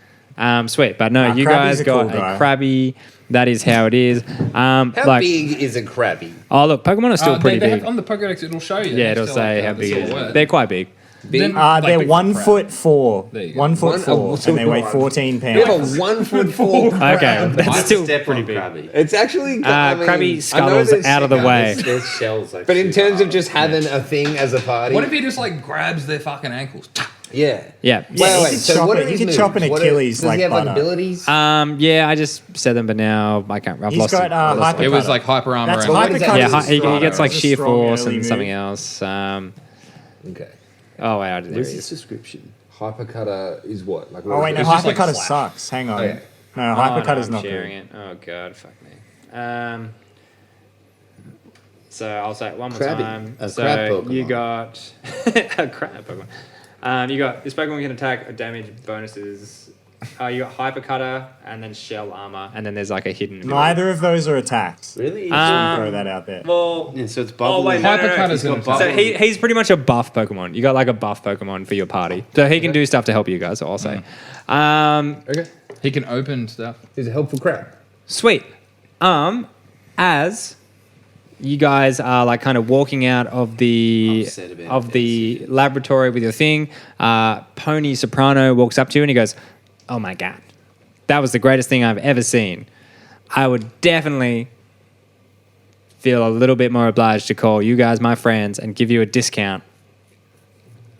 Sweet, but no, Nah, you Krabby's guys a got cool guy. a Krabby. That is how it is. How Like, big is a Krabby? oh look, Pokemon are still pretty they big. have, on the Pokedex, it'll show you. Yeah, next it'll to, say like, how the big it is. silhouette. They're quite big. Big? Then- They're Like big 1'4". There you go. 1'4", and they weigh 14 we have a pounds. 1'4" Okay, that's I'd still step pretty on big. Krabby. It's actually. I mean, Krabby I know scuttles there's- out of the way. There's shells like. But in super terms of hard. just having a thing as a party, What if he just like grabs their fucking ankles? yeah. Yeah. Yeah, Wait, he could so chop what it- are he his could chop an moves? Achilles does like he have like butter. abilities? Yeah, I just said them, but now I can't. I've He's lost got it. I've lost hyper. It was like hyper armor. That's and What is that? hypercut. yeah, That's he strong. gets like That's a sheer strong force early and move. something else. Okay. Oh wait, there What's he his is. description? Hypercutter is what? Like Oh wait, no, It's just like hypercutter slash. sucks. Hang on. Okay. No, Oh, hypercutter's I'm not sharing good. it. Oh god, fuck me. So I'll say it one more Krabby. time. A So crab Pokemon. you got a crab Pokemon. You got this Pokemon can attack or damage bonuses. You got Hypercutter and then Shell Armor, and then there's like a hidden. ability. Neither of those are attacks. Really? Throw that out there. Well, Yeah, so it's oh bubble. wait, no, no, no. Hypercutter's He's got gonna bubble. So he's pretty much a buff Pokemon. You got like a buff Pokemon for your party, so he can do stuff to help you guys. I'll say. Okay. He can open stuff. He's a helpful crab. Sweet. As you guys are like kind of walking out of the Upset about laboratory with your thing, Pony Soprano walks up to you and he goes, "Oh my god, that was the greatest thing I've ever seen. I would definitely feel a little bit more obliged to call you guys my friends and give you a discount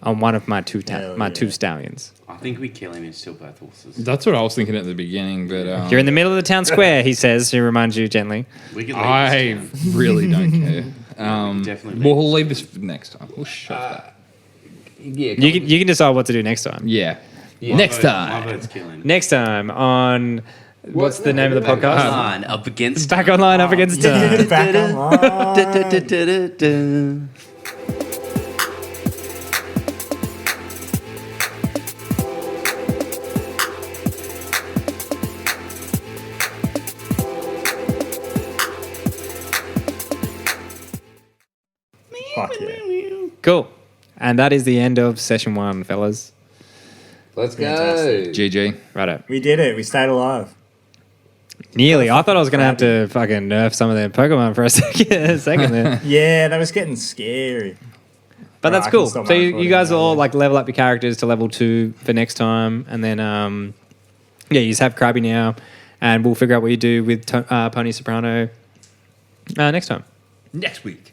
on one of my two Hell two yeah. stallions. I think we kill him and steal both horses. That's what I was thinking at the beginning, but You're in the middle of the town square, he says. He reminds you gently. We could leave I this town. really don't care. Definitely We'll leave this for next time. We'll shove that. Yeah, You can decide what to do next time. Yeah. Yeah. Next My time. vote's kill him. Next time on what's the name of the podcast? Online, up against. Back online, up against time. Back online. Fuck yeah. Cool. And that is the end of session 1, fellas. Let's go. Fantastic. GG. Righto. We did it. We stayed alive. Nearly. I thought I was going to have to fucking nerf some of their Pokemon for a second there. Yeah, that was getting scary. But Right, that's I can cool. stop So my you recording guys now, all yeah. like level up your characters to level 2 for next time. And then, yeah, you just have Krabby now. And we'll figure out what you do with Pony Soprano next time. Next week.